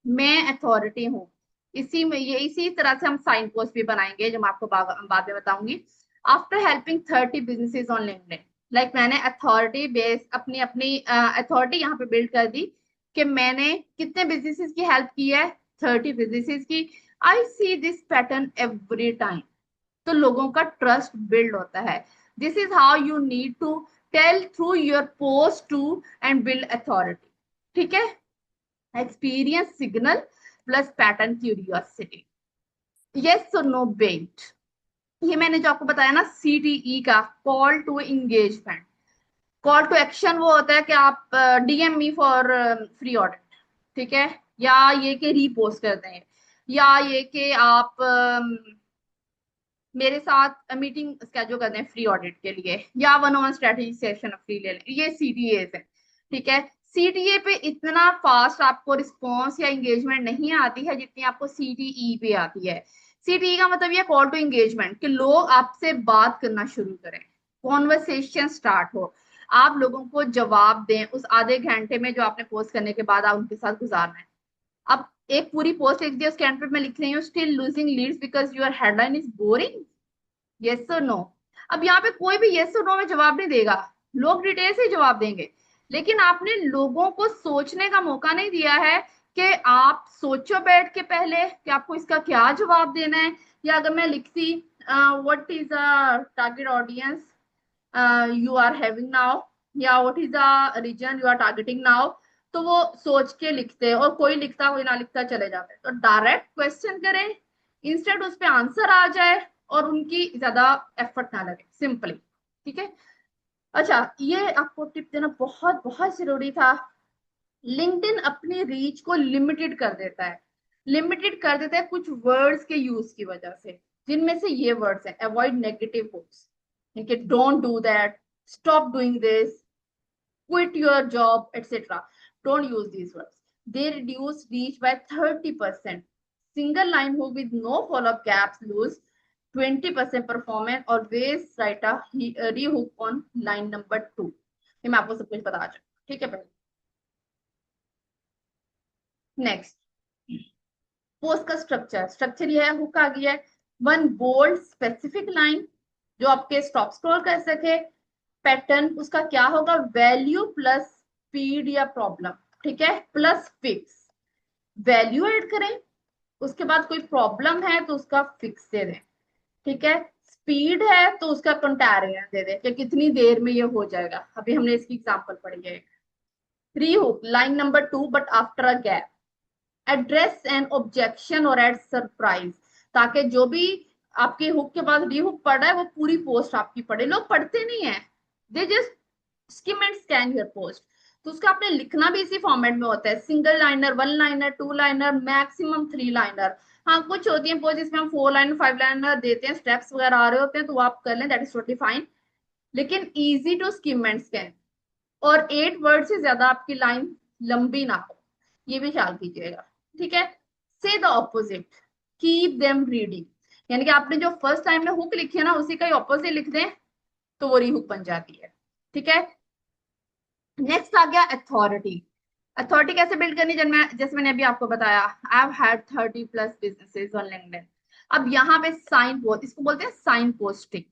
मैं अथॉरिटी हूँ। इसी में ये इसी तरह से हम साइन पोस्ट भी बनाएंगे जो मैं आपको बाद में बताऊंगी। After helping 30 businesses on LinkedIn, like मैंने अथॉरिटी बेस अपनी अपनी अथॉरिटी यहाँ पे बिल्ड कर दी कि मैंने कितने बिजनेसेस की हेल्प की है, 30 बिजनेसेस की। I see this pattern every time, तो लोगों का ट्रस्ट बिल्ड होता है। This is how you need to tell through your post to end build authority. ठीक है, experience signal plus pattern curiosity. Yes और नो बेट, ये मैंने जो आपको बताया ना सीटीई का, call to engagement. Call to action वो होता है कि आप DM me for free audit, ठीक है, या ये कि रीपोस्ट कर दें, या ये कि आप मेरे साथ मीटिंग स्केड्यूल कर दें फ्री ऑडिट के लिए, या one on strategy session free ले लें, ये सीटीए है। ठीक है, सीटीए पे इतना फास्ट आपको रिस्पॉन्स या एंगेजमेंट नहीं आती है जितनी आपको सीटीई पे आती है। सीटीई का मतलब ये कॉल टू एंगेजमेंट, कि लोग आपसे बात करना शुरू करें, कॉन्वर्सेशन स्टार्ट हो, आप लोगों को जवाब दें उस आधे घंटे में जो आपने पोस्ट करने के बाद आप उनके साथ गुजारना है। अब एक पूरी पोस्ट लिख दी, उसके एंड पे मैं लिख रही हूँ still losing leads because your headline is boring, yes और नो। अब यहाँ पे कोई भी यस और नो में जवाब नहीं देगा, लोग डिटेल से जवाब देंगे, लेकिन आपने लोगों को सोचने का मौका नहीं दिया है कि आप सोचो बैठ के पहले कि आपको इसका क्या जवाब देना है। या अगर मैं लिखती what is a target audience you are having now, या what is the reason you are targeting now, तो वो सोच के लिखते हैं, और कोई लिखता कोई ना लिखता चले जाते हैं। तो डायरेक्ट क्वेश्चन करें, इंस्टेंट उस पर आंसर आ जाए और उनकी ज्यादा एफर्ट ना लगे, सिंपली। ठीक है, अच्छा, ये आपको टिप देना बहुत बहुत जरूरी था। लिंक्डइन अपनी रीच को लिमिटेड कर देता है, लिमिटेड कर देता है कुछ वर्ड्स के यूज की वजह से, जिनमें से ये वर्ड्स हैं, अवॉइड नेगेटिव हुक्स, ठीक है, don't do that, stop doing this, quit your job, etc. Don't use these words. They reduce reach by 30%. Single line hook with no follow-up gaps lose 20% performance, और waste write a rehook on line number 2। ये मैं आपको सब कुछ बता चुका, ठीक है। पहले नेक्स्ट, पोस्ट का स्ट्रक्चर, स्ट्रक्चर ये है, हुक आ गया है, वन बोल्ड स्पेसिफिक लाइन जो आपके स्टॉप स्क्रॉल कर सके। पैटर्न उसका क्या होगा, वैल्यू प्लस स्पीड या प्रॉब्लम, ठीक है, प्लस फिक्स। वैल्यू ऐड करें, उसके बाद कोई प्रॉब्लम है तो उसका फिक्स दे दें, ठीक है। स्पीड है तो उसका कंटैरियन दे दें कि कितनी देर में ये हो जाएगा, अभी हमने इसकी एग्जांपल पढ़ी है। री hook line number 2 but after a gap, address N objection और एड सरप्राइज, ताकि जो भी आपके हुक के बाद री हुक पढ़ रहा है वो पूरी पोस्ट आपकी पढ़े। लोग पढ़ते नहीं है, they just skim and scan your post. तो उसका आपने लिखना भी इसी फॉर्मेट में होता है, single liner, one liner, two liner, maximum three liner. हाँ कुछ होती है पोज जिसमें हम फोर लाइनर, फाइव लाइनर देते हैं, स्टेप्स वगैरह आ रहे होते हैं तो वो आप कर लें, दैट इज टोटली फाइन। लेकिन easy to skim and scan, और 8 वर्ड से ज्यादा आपकी लाइन लंबी ना हो, ये भी ख्याल कीजिएगा। ठीक है। से the opposite, keep them reading, यानी कि आपने जो फर्स्ट टाइम में हुक लिखी है ना उसी का ही ऑपोजिट लिख दें तो वो रीहुक बन जाती है। ठीक है। नेक्स्ट आ गया अथॉरिटी। अथॉरिटी कैसे बिल्ड करनी, जैसे मैंने अभी आपको बताया, I have had 30+ businesses on LinkedIn. अब यहाँ पे साइन पोस्ट, इसको बोलते हैं साइन पोस्टिंग,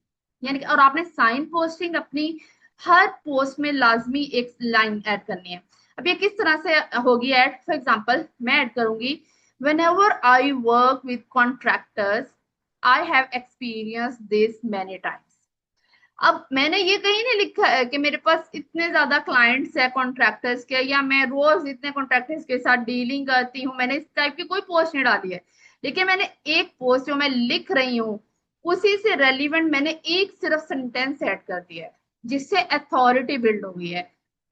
यानी कि और आपने साइन पोस्टिंग अपनी हर पोस्ट में लाजमी एक लाइन ऐड करनी है। अब ये किस तरह से होगी ऐड, फॉर एग्जांपल मैं ऐड करूंगी, whenever I work with contractors I have experienced this many times। अब मैंने ये कहीं नहीं लिखा है कि मेरे पास इतने ज्यादा क्लाइंट्स है कॉन्ट्रैक्टर्स के, या मैं रोज इतने कॉन्ट्रैक्टर्स के साथ डीलिंग करती हूँ, मैंने इस टाइप की कोई पोस्ट नहीं डाली है। लेकिन मैंने एक पोस्ट जो मैं लिख रही हूँ उसी से रेलिवेंट मैंने एक सिर्फ सेंटेंस ऐड कर दिया है, जिससे अथॉरिटी बिल्ड हुई है।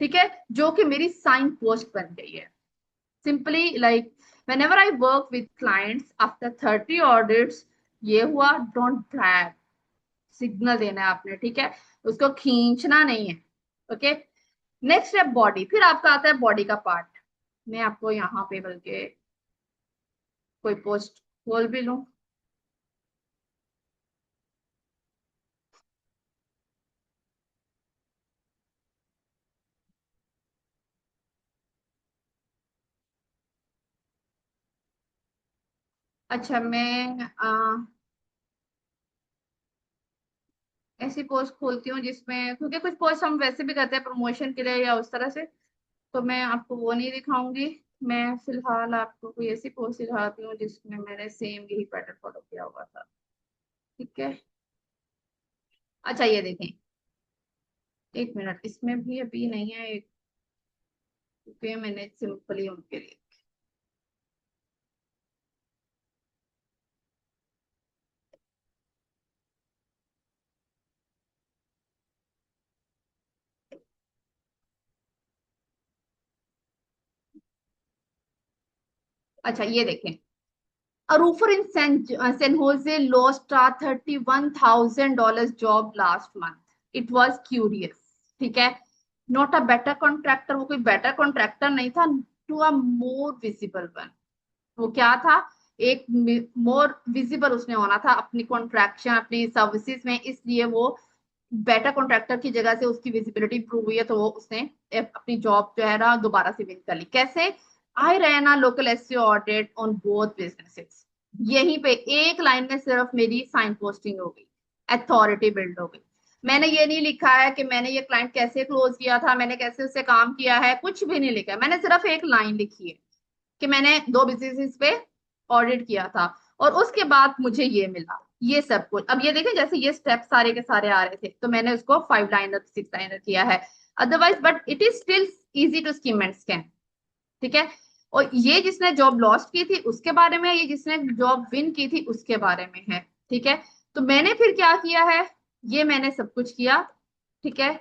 ठीक है, जो कि मेरी साइन पोस्ट बन गई है। Simply like, whenever I work with clients after 30 audits, ये हुआ, डोंट ब्रैग, सिग्नल देना है आपने। ठीक है, उसको खींचना नहीं है। ओके। नेक्स्ट है बॉडी, फिर आपका आता है बॉडी का पार्ट। मैं आपको यहाँ पे बल्कि कोई पोस्ट खोल भी लूं। अच्छा मैं ऐसी पोस्ट खोलती हूँ जिसमें, क्योंकि कुछ पोस्ट हम वैसे भी करते हैं प्रमोशन के लिए या उस तरह से, तो मैं आपको वो नहीं दिखाऊंगी। मैं फिलहाल आपको कोई ऐसी पोस्ट दिखाती हूँ जिसमें मैंने सेम यही पैटर्न फॉलो किया हुआ था। ठीक है। अच्छा ये देखें, एक मिनट, इसमें भी अभी नहीं है एक, क्योंकि मैंने सिंपली उनके लिए। अच्छा ये देखें, A roofer in San Jose lost a $31,000 job last month. It was curious. ठीक है, नॉट अ बेटर कॉन्ट्रैक्टर, वो कोई बेटर कॉन्ट्रैक्टर नहीं था, to a more visible one. वो क्या था, एक मोर विजिबल उसने होना था अपनी कॉन्ट्रैक्शन अपनी सर्विसेज में, इसलिए वो बेटर कॉन्ट्रैक्टर की जगह से उसकी विजिबिलिटी इंप्रूव हुई है, तो वो उसने अपनी जॉब जो है ना दोबारा से विन कर ली। कैसे, I ran a local SEO audit on both businesses. यहीं पे एक लाइन में सिर्फ मेरी साइन पोस्टिंग हो गई, अथॉरिटी बिल्ड हो गई। मैंने ये नहीं लिखा है कि मैंने ये क्लाइंट कैसे क्लोज किया था, मैंने कैसे उससे काम किया है, कुछ भी नहीं लिखा है, मैंने सिर्फ एक लाइन लिखी है कि मैंने दो बिजनेसेस पे ऑडिट किया था और उसके बाद मुझे ये मिला, ये सब कुछ। अब ये देखें, जैसे ये स्टेप सारे के सारे आ रहे थे तो मैंने उसको 5 लाइनर 6 लाइनर किया है, otherwise but it is still easy to skim and scan. ठीक है। और ये जिसने जॉब लॉस्ट की थी उसके बारे में, ये जिसने जॉब विन की थी उसके बारे में है। ठीक है। तो मैंने फिर क्या किया है, ये मैंने सब कुछ किया। ठीक है,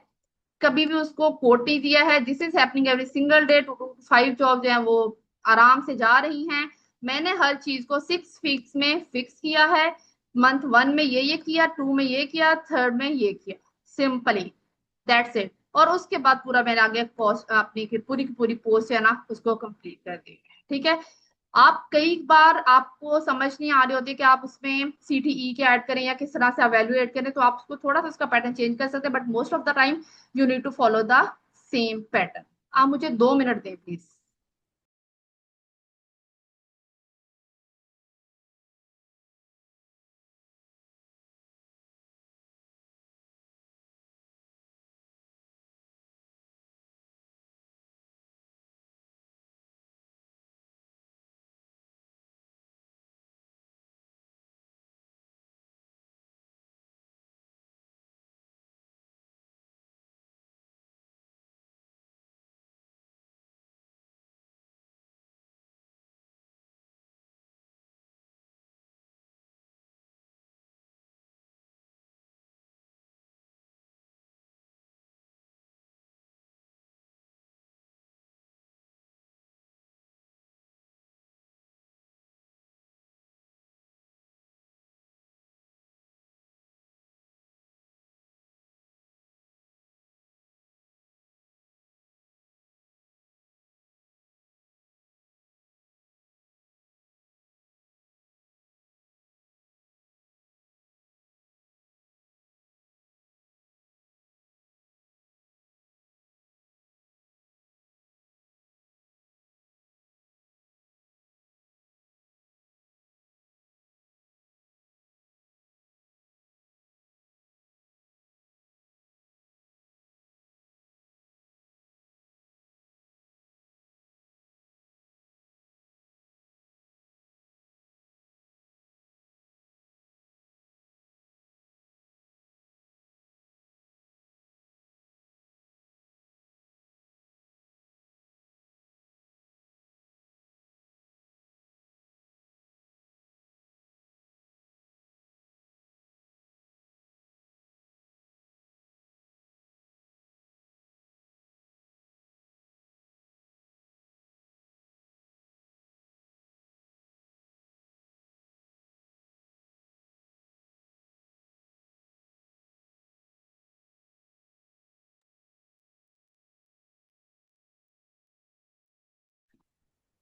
कभी भी उसको कोट नहीं दिया है, this is happening every single day, 2 to 5 job जो है वो आराम से जा रही हैं। मैंने हर चीज को 6 वीक्स में फिक्स किया है, मंथ 1 में ये किया, 2 में ये किया, थर्ड में ये किया, सिंपली, दैट्स इट। और उसके बाद पूरा मैंने आगे पोस्ट अपनी पूरी की पूरी पोस्ट है ना उसको कंप्लीट कर दी है। ठीक है। आप कई बार आपको समझ नहीं आ रही होती कि आप उसमें सीटीई के ऐड करें या किस तरह से वैल्यू ऐड करें, तो आप उसको थोड़ा सा उसका पैटर्न चेंज कर सकते हैं, but most of the time you need to follow the same pattern. आप मुझे 2 मिनट दें please.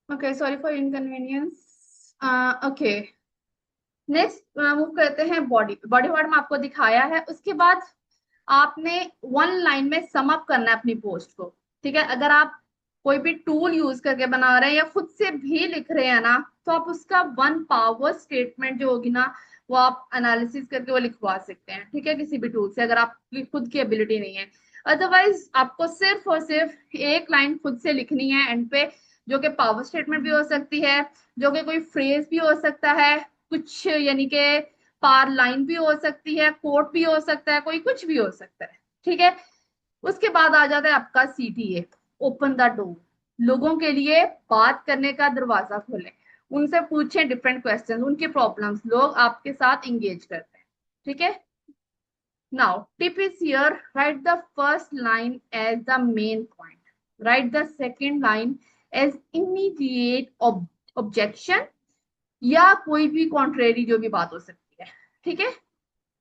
Okay, sorry for inconvenience. Okay, next move करते हैं बॉडी पे। बॉडी पार्ट में आपको दिखाया है, उसके बाद आपने वन लाइन में सम अप करना है अपनी पोस्ट को। ठीक है, अगर आप कोई भी टूल यूज करके बना रहे हैं या खुद से भी लिख रहे हैं ना, तो आप उसका वन पावर स्टेटमेंट जो होगी ना, वो आप एनालिसिस करके वो लिखवा सकते हैं। ठीक है, किसी भी टूल से, अगर आपकी खुद की एबिलिटी नहीं है। अदरवाइज आपको सिर्फ और सिर्फ एक लाइन खुद से लिखनी है एंड पे, जो कि पावर स्टेटमेंट भी हो सकती है, जो कि कोई फ्रेज भी हो सकता है, कुछ यानी कि पार लाइन भी हो सकती है, कोट भी हो सकता है, कोई कुछ भी हो सकता है। ठीक है, उसके बाद आ जाता है आपका सीटीए, ओपन द डोर। लोगों के लिए बात करने का दरवाजा खोले, उनसे पूछे डिफरेंट क्वेश्चंस, उनकी प्रॉब्लम्स, लोग आपके साथ इंगेज करते हैं। ठीक है, now tip is here, write the first line as the main point, write the second line as immediate objection, या कोई भी कॉन्ट्रेरी जो भी बात हो सकती है। ठीक है,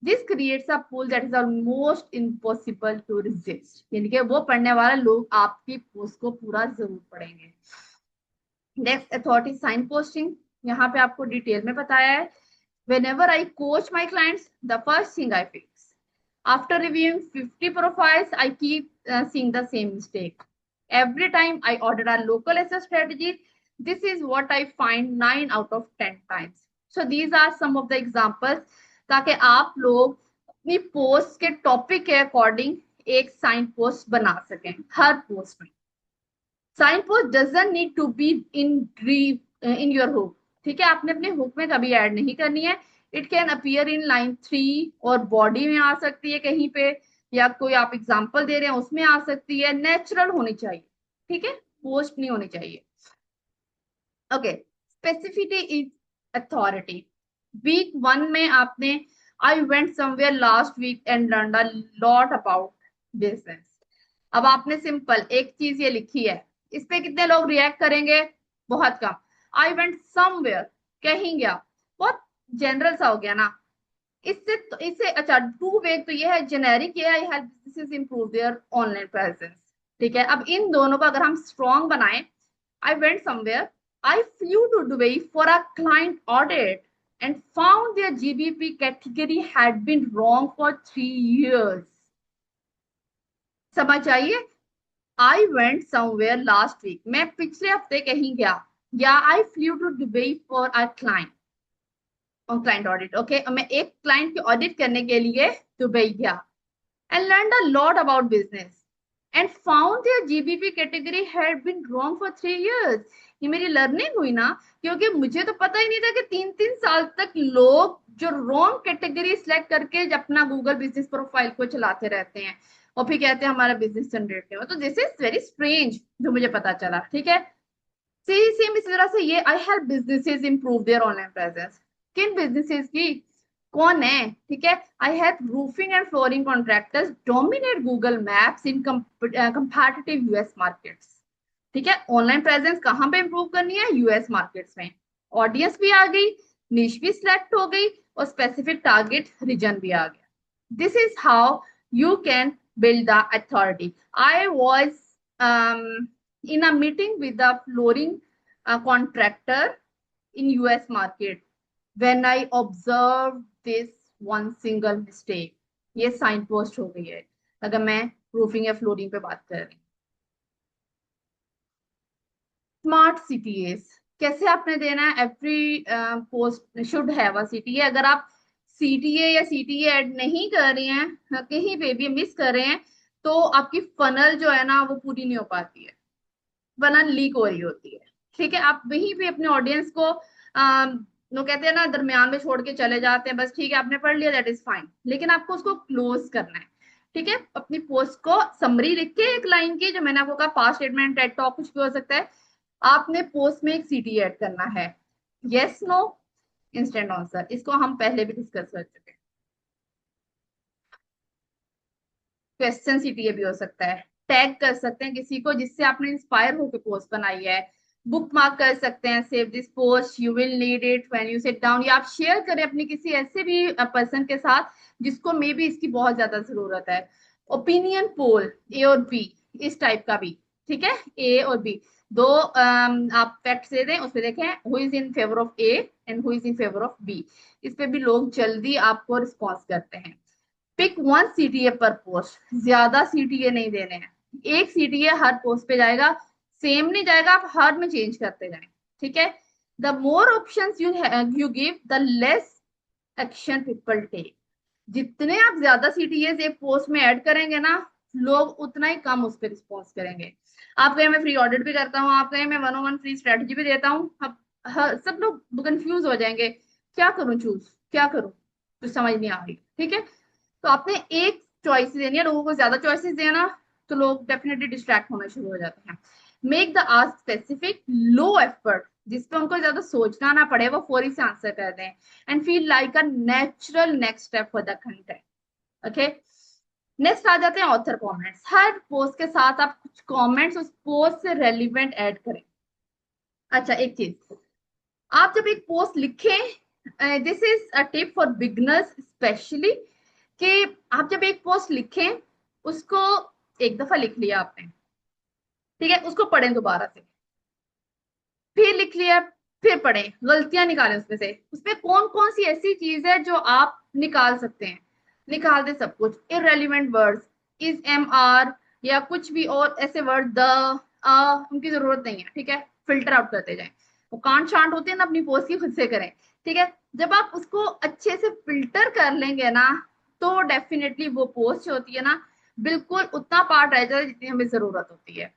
this creates a pull that is almost impossible to resist, यानी कि वो पढ़ने वाले लोग आपकी पोस्ट को पूरा जरूर पढ़ेंगे। नेक्स्ट, अथॉरिटी साइन पोस्टिंग, यहाँ पे आपको डिटेल में बताया है। whenever I coach my clients, the first thing I fix, after reviewing 50 profiles, I keep seeing the same mistake every time I order a local SEO strategy. This is what I find 9 out of 10 times. So these are some of the examples, ताकि आप लोग अपनी post के topic के according एक sign post बना सकें हर पोस्ट में। Sign post doesn't need to be in your hook. ठीक है, आपने अपने हुक में कभी ऐड नहीं करनी है। It can appear in line 3, और बॉडी में आ सकती है कहीं पे, या कोई आप एग्जांपल दे रहे हैं उसमें आ सकती है। नेचुरल होनी चाहिए, ठीक है, पोस्ट नहीं होनी चाहिए। Okay, specificity is authority. Week 1 में आपने, I went somewhere last week and learn a lot about business. अब आपने सिंपल एक चीज ये लिखी है, इस पे कितने लोग रिएक्ट करेंगे? बहुत कम। आई वेंट समवेयर, कहीं गया, बहुत जनरल सा हो गया ना। इससे अच्छा, टू वेग तो ये है जेनेरिक, ये है help businesses improve there online presence. ठीक है, अब इन दोनों को अगर हम स्ट्रॉन्ग बनाएं, I went somewhere, I flew to Dubai for a client audit and found their GBP category had been wrong for 3 years. समझ आइए, I went somewhere last week, मैं पिछले हफ्ते कहीं गया, या I flew to Dubai for a client, और client audit. Okay, मैं एक क्लाइंट की ऑडिट करने के लिए दुबई गया, and learn a lot about business and found their GBP category had been wrong for 3 years। ये मेरी लर्निंग हुई ना, क्योंकि मुझे तो पता ही नहीं था कि 3-3 साल तक लोग जो रॉन्ग कैटेगरी सिलेक्ट करके अपना गूगल बिजनेस प्रोफाइल को चलाते रहते हैं, और फिर कहते हैं हमारा बिजनेस जनरेट नहीं हुआ। तो दिस इज वेरी स्ट्रेंज जो मुझे पता चला। ठीक है, सेम इसी तरह से ये, I help businesses improve there online presence. किन बिजनेसेस की, कौन है? ठीक है, I help roofing and flooring contractors dominate Google maps in competitive US markets. ठीक है, ऑनलाइन प्रेजेंस कहाँ पे इंप्रूव करनी है? यूएस मार्केट्स में। ऑडियंस भी आ गई, निश भी सिलेक्ट हो गई, और स्पेसिफिक टारगेट रीजन भी आ गया। This is how you can build the authority. I was in a meeting with the flooring contractor in US market when I observed this one single mistake. ये sign post हो गई है अगर मैं roofing या flooring पे बात कर रही हूँ। स्मार्ट सीटीएस कैसे आपने देना है? Every post should have a CTA. अगर आप सीटीए या सीटीए ऐड नहीं कर रहे हैं, कहीं पे भी मिस कर रहे हैं, तो आपकी फनल जो है ना वो पूरी नहीं हो पाती है, फनल लीक हो रही होती है। ठीक है, आप वहीं पे अपने ऑडियंस को वो कहते हैं ना, दरमियान में छोड़ के चले जाते हैं, बस ठीक है आपने पढ़ लिया, दैट इज फाइन, लेकिन आपको उसको क्लोज करना है। ठीक है, अपनी पोस्ट को समरी लिख के एक लाइन की, जो मैंने आपको कहा पास्ट स्टेटमेंट, टेड टॉक, कुछ भी हो सकता है, आपने पोस्ट में एक सीटी ऐड करना है। यस, नो, इंस्टेंट आंसर, इसको हम पहले भी डिस्कस कर चुके हैं। क्वेश्चन सीटीए भी हो सकता है। टैग कर सकते हैं किसी को जिससे आपने इंस्पायर होकर पोस्ट बनाई है। बुक मार्क कर सकते हैं, save this post, you will need it when you sit down, या आप शेयर करें अपनी किसी ऐसे भी पर्सन के साथ जिसको मे बी इसकी बहुत ज्यादा जरूरत है। ओपिनियन पोल, ए और बी, इस टाइप का भी ठीक है, ए और बी दो आप फैक्ट्स दे दें, उसपे देखें who is in favour of A and who is in favour of B. इस पे भी लोग जल्दी आपको रिस्पॉन्स करते हैं। पिक वन सीटीए पर पोस्ट, ज्यादा सीटीए नहीं देने हैं, एक सीटीए हर पोस्ट पे जाएगा, सेम नहीं जाएगा, आप हर में चेंज करते जाएं। ठीक है, the more options you give the less action people take. जितने आप ज्यादा सीटीएस एक पोस्ट में ऐड करेंगे ना, लोग उतना ही कम उस पर रिस्पॉन्स करेंगे। आप कहें मैं फ्री ऑडिट भी करता हूँ, आप कहें मैं 101 फ्री स्ट्रेटजी भी देता हूँ, अब सब लोग कंफ्यूज हो जाएंगे, क्या करूं चूज, क्या करूं, कुछ समझ नहीं आ रही। ठीक है, तो आपने एक चॉइस देनी है, लोगों को ज्यादा चॉइसेस देना तो लोग डेफिनेटली डिस्ट्रैक्ट होना शुरू हो जाते हैं। Make the ask specific, low effort, जिसपे उनको ज्यादा सोचना ना पड़े, वो फौरी से आंसर कर दें, and feel like a natural next step for the content. Okay, next आ जाते हैं ऑथर कमेंट्स। हर पोस्ट के साथ आप कुछ कमेंट्स उस पोस्ट से रेलिवेंट ऐड करें। अच्छा, एक चीज, आप जब एक पोस्ट लिखें, this is a tip for beginners specially, कि आप जब एक पोस्ट लिखें, उसको एक दफा लिख लिया आपने, ठीक है, उसको पढ़ें दोबारा से, फिर लिख लिया, फिर पढ़ें, गलतियां निकालें उसमें से, उसमें कौन कौन सी ऐसी चीज है जो आप निकाल सकते हैं, निकाल दे सब कुछ, irrelevant words, is, am, are, या कुछ भी और ऐसे वर्ड, द, उनकी जरूरत नहीं है। ठीक है, फिल्टर आउट करते जाएं, वो कांट शांट होते हैं ना, अपनी पोस्ट की खुद से करें। ठीक है, जब आप उसको अच्छे से फिल्टर कर लेंगे ना, तो डेफिनेटली वो पोस्ट होती है ना, बिल्कुल उतना पार्ट रह जाए जितनी हमें जरूरत होती है।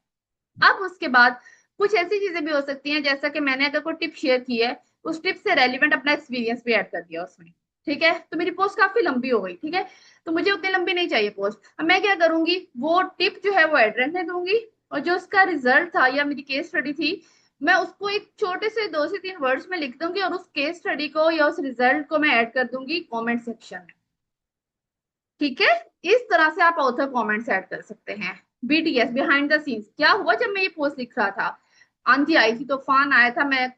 अब उसके बाद कुछ ऐसी चीजें भी हो सकती हैं, जैसा कि मैंने अगर कोई टिप शेयर की है, उस टिप से रेलिवेंट अपना एक्सपीरियंस भी ऐड कर दिया उसमें। ठीक है, तो मेरी पोस्ट काफी लंबी हो गई। ठीक है, तो मुझे उतनी लंबी नहीं चाहिए पोस्ट, अब मैं क्या करूंगी, वो टिप जो है वो ऐड रहने दूंगी, और जो उसका रिजल्ट था या मेरी केस स्टडी थी, मैं उसको एक छोटे से 2 से 3 वर्ड्स में लिख दूंगी, और उस केस स्टडी को या उस रिजल्ट को मैं ऐड कर दूंगी कॉमेंट सेक्शन में। ठीक है, इस तरह से आप ऑथर कमेंट्स ऐड कर सकते हैं। बीटीएस, बिहाइंड द सीन्स, क्या हुआ जब मैं ये पोस्ट लिख रहा था, आंधी आई थी, तूफान आया था, मैं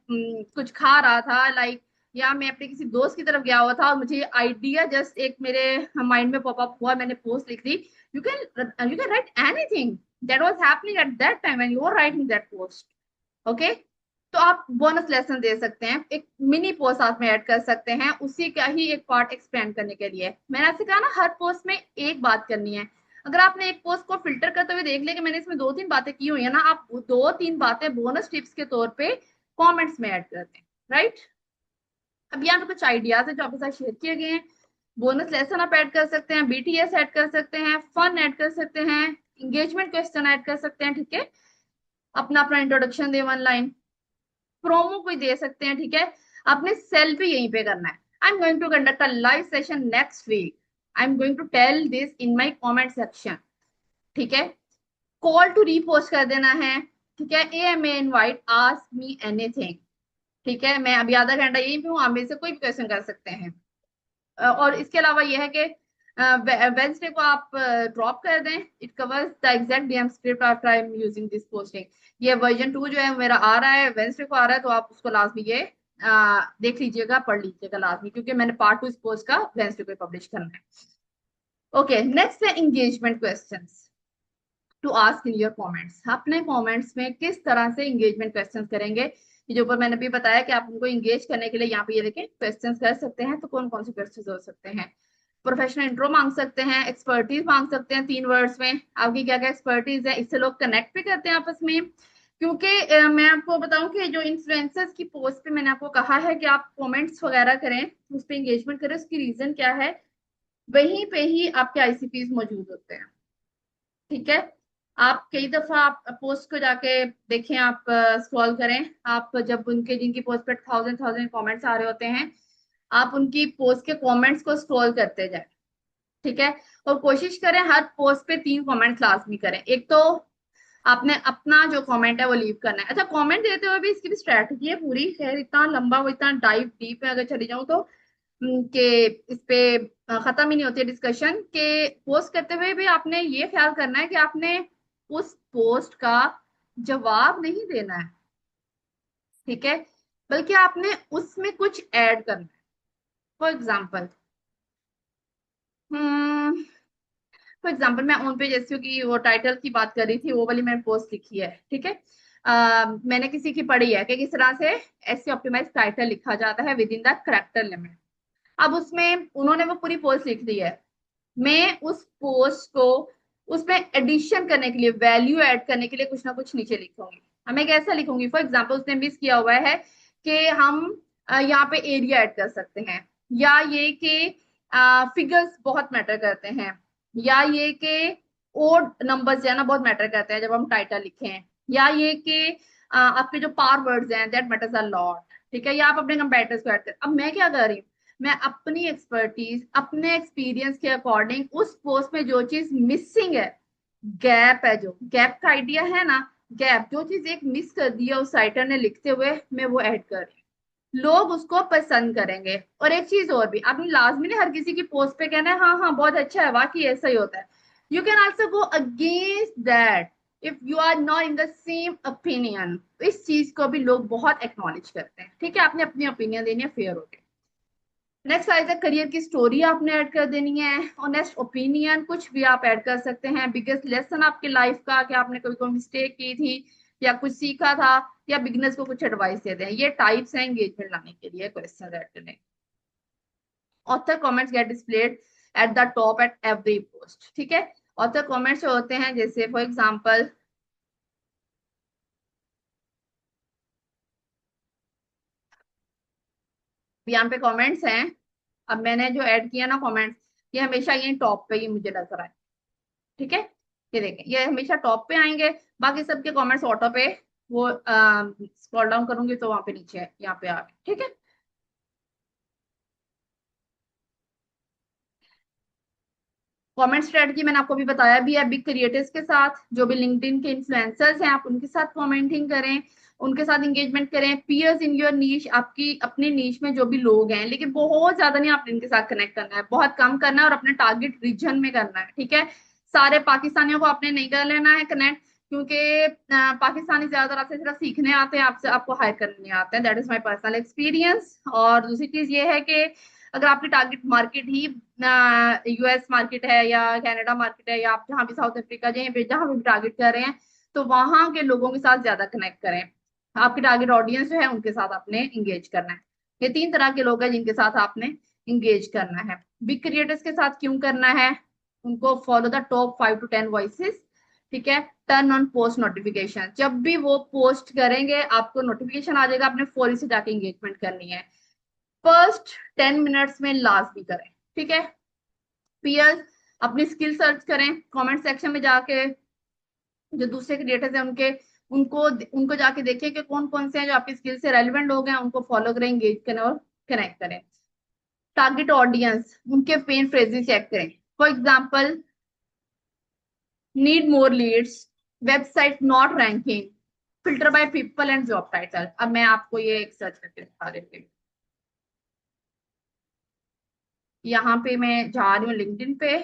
कुछ खा रहा था लाइक, या मैं अपने किसी दोस्त की तरफ गया हुआ था और मुझे आइडिया जस्ट एक मेरे माइंड में पॉपअप हुआ, मैंने पोस्ट लिख दी। You can write anything that was happening at that time when you are writing that post. Okay, तो आप बोनस लेसन दे सकते हैं, एक मिनी पोस्ट साथ में ऐड कर सकते हैं, उसी का ही एक पार्ट एक्सपेंड करने के लिए। मैंने आपसे कहा ना, हर पोस्ट में एक बात करनी है। अगर आपने एक पोस्ट को फिल्टर करते हुए देख लिया कि मैंने इसमें 2-3 बातें की हुई है ना, आप 2-3 बातें बोनस टिप्स के तौर पे कमेंट्स में ऐड करते हैं। राइट, अब यहाँ पे कुछ आइडियाज है जो आपके साथ शेयर किए गए हैं। बोनस लेसन आप ऐड कर सकते हैं, बीटीएस ऐड कर सकते हैं, फन ऐड कर सकते हैं, इंगेजमेंट क्वेश्चन ऐड कर सकते हैं। ठीक है, अपना अपना इंट्रोडक्शन दे 1 लाइन, प्रोमो कोई दे सकते हैं। ठीक है, आपने सेल भी यहीं पे करना है। I am going to conduct a live session next week, I am going to tell this in my comment section. ठीक है, कॉल टू रीपोस्ट कर देना है। ठीक है, AMA invite, ask me anything. ठीक है, मैं अभी आधा घंटा यहीं पे हूँ, आप मेरे से कोई भी क्वेश्चन कर सकते हैं। और इसके अलावा यह है कि वेंसडे को आप ड्रॉप कर दें, it covers the exact DM script after I am using this posting. ये वर्जन 2 जो है मेरा आ रहा है, वेंसडे को आ रहा है, तो आप उसको लाजमी ये देख लीजिएगा, पढ़ लीजिएगा लाजमी, क्योंकि मैंने पार्ट 2 इस पोस्ट का वेंसडे को पब्लिश करना है। ओके, नेक्स्ट है engagement questions to ask in your comments. अपने कमेंट्स में किस तरह से इंगेजमेंट क्वेश्चंस करेंगे, ये जो ऊपर मैंने भी बताया कि आप उनको इंगेज करने के लिए यहाँ पे ये देखें क्वेश्चंस कर सकते हैं। तो कौन कौन से क्वेश्चंस हो सकते हैं, प्रोफेशनल इंट्रो मांग सकते हैं, एक्सपर्टीज मांग सकते हैं 3 वर्ड्स में, आपकी क्या क्या एक्सपर्टीज है, इससे लोग कनेक्ट भी करते हैं आपस में। क्योंकि मैं आपको बताऊं कि जो इन्फ्लुएंसर्स की पोस्ट पे मैंने आपको कहा है कि आप कमेंट्स वगैरह करें, उस पर एंगेजमेंट करें, उसकी रीजन क्या है, वहीं पे ही आपके आईसीपीज मौजूद होते हैं। ठीक है, आप कई दफा आप पोस्ट को जाके देखें, आप स्क्रॉल करें, आप जब उनके जिनकी पोस्ट पे 1000 कमेंट्स आ रहे होते हैं, आप उनकी पोस्ट के कमेंट्स को स्क्रॉल करते जाए। ठीक है, और कोशिश करें हर पोस्ट पे 3 कमेंट्स लाजमी करें। एक तो आपने अपना जो कमेंट है वो लीव करना है। अच्छा, कमेंट देते हुए भी इसकी भी स्ट्रैटेजी है पूरी, खैर इतना लंबा, वो इतना डाइव डीप है, अगर चली जाऊं तो कि इस पे खत्म ही नहीं होती है डिस्कशन, के पोस्ट करते हुए भी आपने ये ख्याल करना है कि आपने उस पोस्ट का जवाब नहीं देना है। ठीक है, बल्कि आपने उसमें कुछ ऐड करना है। फॉर एग्जाम्पल, फॉर एग्जाम्पल मैं ऑन पेज एसईओ की वो टाइटल की बात कर रही थी, वो वाली मैंने पोस्ट लिखी है, ठीक है। मैंने किसी की पढ़ी है कि किस तरह से एसईओ ऑप्टिमाइज टाइटल लिखा जाता है with in the character limit. अब उसमें उन्होंने वो पूरी पोस्ट लिख दी है, मैं उस पोस्ट को उसमें एडिशन करने के लिए, वैल्यू ऐड करने के लिए कुछ ना कुछ नीचे लिखूंगी। मैं कैसा लिखूंगी, फॉर एग्जाम्पल उसने मिस किया हुआ है कि हम यहाँ पे एरिया ऐड कर सकते हैं, या ये कि फिगर्स बहुत मैटर करते हैं, या ये कि ओड नंबर्स है ना बहुत मैटर करते हैं जब हम टाइटल लिखे हैं, या ये कि आपके जो पावर वर्ड्स हैं दैट मैटर्स अ लॉट, ठीक है, या आप अपने कंपेटिटर्स को ऐड कर। अब मैं क्या कर रही हूँ, मैं अपनी एक्सपर्टीज अपने एक्सपीरियंस के अकॉर्डिंग उस पोस्ट में जो चीज मिसिंग है, गैप है, जो गैप का आइडिया है ना, गैप जो चीज एक मिस कर दिया उस राइटर ने लिखते हुए, मैं वो ऐड कर रही हूँ। लोग उसको पसंद करेंगे। और एक चीज और भी, आपने लाजमी ने हर किसी की पोस्ट पे कहना है हाँ हाँ बहुत अच्छा है, वाकई ऐसा ही होता है। You can also go against that if you are not in the same opinion. इस चीज को भी लोग बहुत एक्नॉलेज करते हैं, ठीक है, आपने अपनी ओपिनियन देनी है, फेयर हो गया। नेक्स्ट आइज करियर की स्टोरी आपने ऐड कर देनी है, और नेक्स्ट ओपिनियन कुछ भी आप ऐड कर सकते हैं, बिगेस्ट लेसन आपकी लाइफ का, कि आपने कभी कोई मिस्टेक की थी या कुछ सीखा था, या बिगनर्स को कुछ एडवाइस देते हैं। ये टाइप्स हैं एंगेजमेंट लाने के लिए क्वेश्चन ऐड करने। Author comments get displayed at the top at every post, ठीक है। ऑथर कमेंट्स जो होते हैं, जैसे फॉर एग्जांपल यहाँ पे कमेंट्स हैं, अब मैंने जो ऐड किया ना कमेंट्स, ये हमेशा ये टॉप पे ही मुझे नजर आए, ठीक है। ये देखें ये हमेशा टॉप पे आएंगे, बाकी सबके कमेंट्स ऑटो पे, वो स्क्रॉल डाउन करूंगी तो वहां पे नीचे है, यहाँ पे आ गए, ठीक है। कमेंट स्ट्रेटजी मैंने आपको भी बताया भी है, बिग क्रिएटर्स के साथ, जो भी लिंक्डइन के इन्फ्लुएंसर्स हैं आप उनके साथ कमेंटिंग करें, उनके साथ इंगेजमेंट करें। पीयर्स इन योर नीश, आपकी अपनी नीश में जो भी लोग हैं, लेकिन बहुत ज्यादा नहीं आपने इनके साथ कनेक्ट करना है, बहुत कम करना है, और अपने टारगेट रीजन में करना है, ठीक है। सारे पाकिस्तानियों को आपने नहीं कर लेना है कनेक्ट, क्योंकि पाकिस्तानी ज्यादातर आपसे सिर्फ सीखने आते हैं, आपसे आपको हायर करने नहीं आते हैं, that is my personal experience. और दूसरी चीज ये है कि अगर आपकी टारगेट मार्केट ही यूएस मार्केट है या कनाडा मार्केट है, या आप जहाँ भी साउथ अफ्रीका जहाँ भी टारगेट कर रहे हैं, तो वहां के लोगों के साथ ज्यादा कनेक्ट करें। आपकी टारगेट ऑडियंस जो है उनके साथ आपने इंगेज करना है। ये तीन तरह के लोग हैं जिनके साथ आपने इंगेज करना है। बिग क्रिएटर्स के साथ क्यों करना है, उनको follow the top 5 to 10 voices, ठीक है। टर्न ऑन पोस्ट नोटिफिकेशन, जब भी वो पोस्ट करेंगे आपको नोटिफिकेशन आ जाएगा, आपने फौरी से जाके इंगेजमेंट करनी है। फर्स्ट 10 मिनट्स में लास्ट भी करें, ठीक है। पीयर्स, अपनी स्किल सर्च करें कमेंट सेक्शन में जाके, जो दूसरे क्रिएटर्स हैं उनके, उनको उनको जाके देखें कि कौन कौन से हैं जो आपकी स्किल से रेलिवेंट लोग हैं, उनको फॉलो करें, एंगेज करें और कनेक्ट करें। टारगेट ऑडियंस, उनके पेन फ्रेजेस चेक करें। For example, need more Leeds, website not ranking, filter by people and job title. अब मैं आपको ये एक सर्च करके दिखा देती हूँ। यहाँ पे मैं जा रही हूँ लिंक्डइन पे।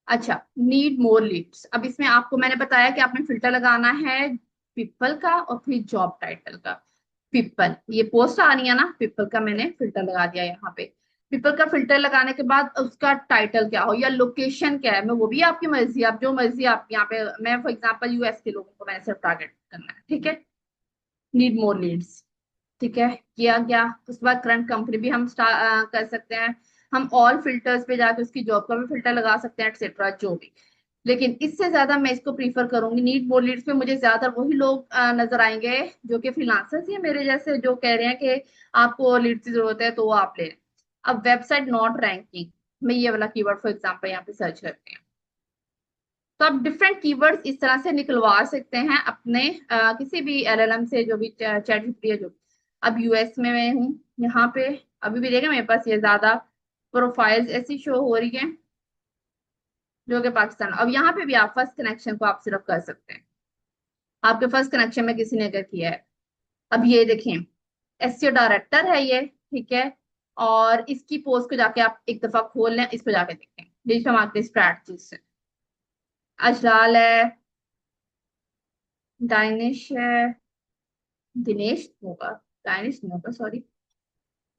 अच्छा, नीड मोर लीड्स, अब इसमें आपको मैंने बताया कि आपने फिल्टर लगाना है पीपल का और फिर जॉब टाइटल का। पीपल, ये पोस्ट आ रही है ना, पीपल का मैंने फिल्टर लगा दिया यहाँ पे। पीपल का फिल्टर लगाने के बाद उसका टाइटल क्या हो या लोकेशन क्या है, मैं वो भी आपकी मर्जी, आप जो मर्जी आप यहाँ पे, मैं फॉर एग्जांपल यूएस के लोगों को मैंने सिर्फ टारगेट करना है, ठीक है। नीड मोर लीड्स, ठीक है, किया गया। उसके बाद करंट कंपनी भी हम कर सकते हैं, हम ऑल फिल्टर्स पे जाके उसकी जॉब का भी फिल्टर लगा सकते हैं, एक्सेट्रा जो भी। लेकिन इससे ज्यादा मैं इसको प्रीफर करूंगी, नीड मोर लीड्स पे मुझे ज्यादातर वही लोग नजर आएंगे जो कि फ्रीलांसर्स हैं मेरे जैसे, जो कह रहे हैं कि आपको लीड्स की जरूरत है तो वो आप ले लें। अब वेबसाइट नॉट रैंकिंग, मैं ये वाला कीवर्ड फॉर एग्जांपल यहाँ पे सर्च करते हैं, तो आप डिफरेंट कीवर्ड्स इस तरह से निकलवा सकते हैं अपने किसी भी एलएलएम से, जो भी चैट जीपीटी है जो। अब यूएस में मैं हूँ यहाँ पे, अभी भी देखा मेरे पास ये ज्यादा प्रोफाइल्स ऐसी शो हो रही है जो कि पाकिस्तान। अब यहाँ पे भी आप फर्स्ट कनेक्शन को आप सिर्फ कर सकते हैं, आपके फर्स्ट कनेक्शन में किसी ने अगर किया है। अब ये देखें, एसईओ डायरेक्टर है ये, ठीक है। और इसकी पोस्ट को जाके आप एक दफा खोल लें, इस पे जाके देखें, डिजिटल मार्केटिंग स्ट्रैटेजीज से अजलाल है, दानिश है, दिनेश होगा, गायनिश नहीं होगा, सॉरी।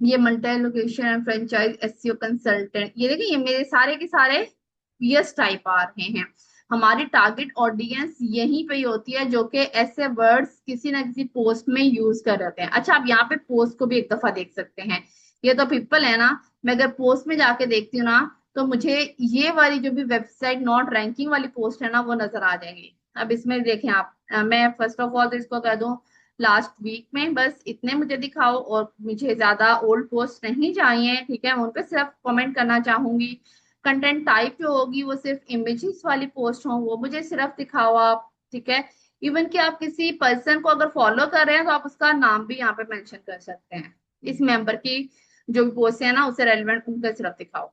ये multi location and franchise SEO consultant, ये देखिए ये मेरे सारे के सारे पीएस टाइप आ रहे हैं। हमारी टारगेट ऑडियंस यहीं पे ही होती है जो कि ऐसे वर्ड्स किसी ना किसी पोस्ट में यूज कर रहे हैं। अच्छा, आप यहाँ पे पोस्ट को भी एक दफा देख सकते हैं। ये तो पीपल है ना, मैं अगर पोस्ट में जाके देखती हूँ ना, तो मुझे ये वाली जो भी वेबसाइट नॉट रैंकिंग वाली पोस्ट है ना, वो नजर आ जाएंगी। अब इसमें देखें आप, मैं फर्स्ट ऑफ ऑल तो इसको कह दूं लास्ट वीक में बस इतने मुझे दिखाओ, और मुझे ज्यादा ओल्ड पोस्ट नहीं चाहिए, ठीक है। मैं उन पे सिर्फ कमेंट करना चाहूंगी। कंटेंट टाइप जो होगी वो सिर्फ इमेजेस वाली पोस्ट हो, वो मुझे सिर्फ दिखाओ आप, ठीक है। इवन कि आप किसी पर्सन को अगर फॉलो कर रहे हैं तो आप उसका नाम भी यहाँ पे मेंशन कर सकते हैं। इस मेंबर की जो भी पोस्ट है ना, उससे रेलिवेंट उनका सिर्फ दिखाओ।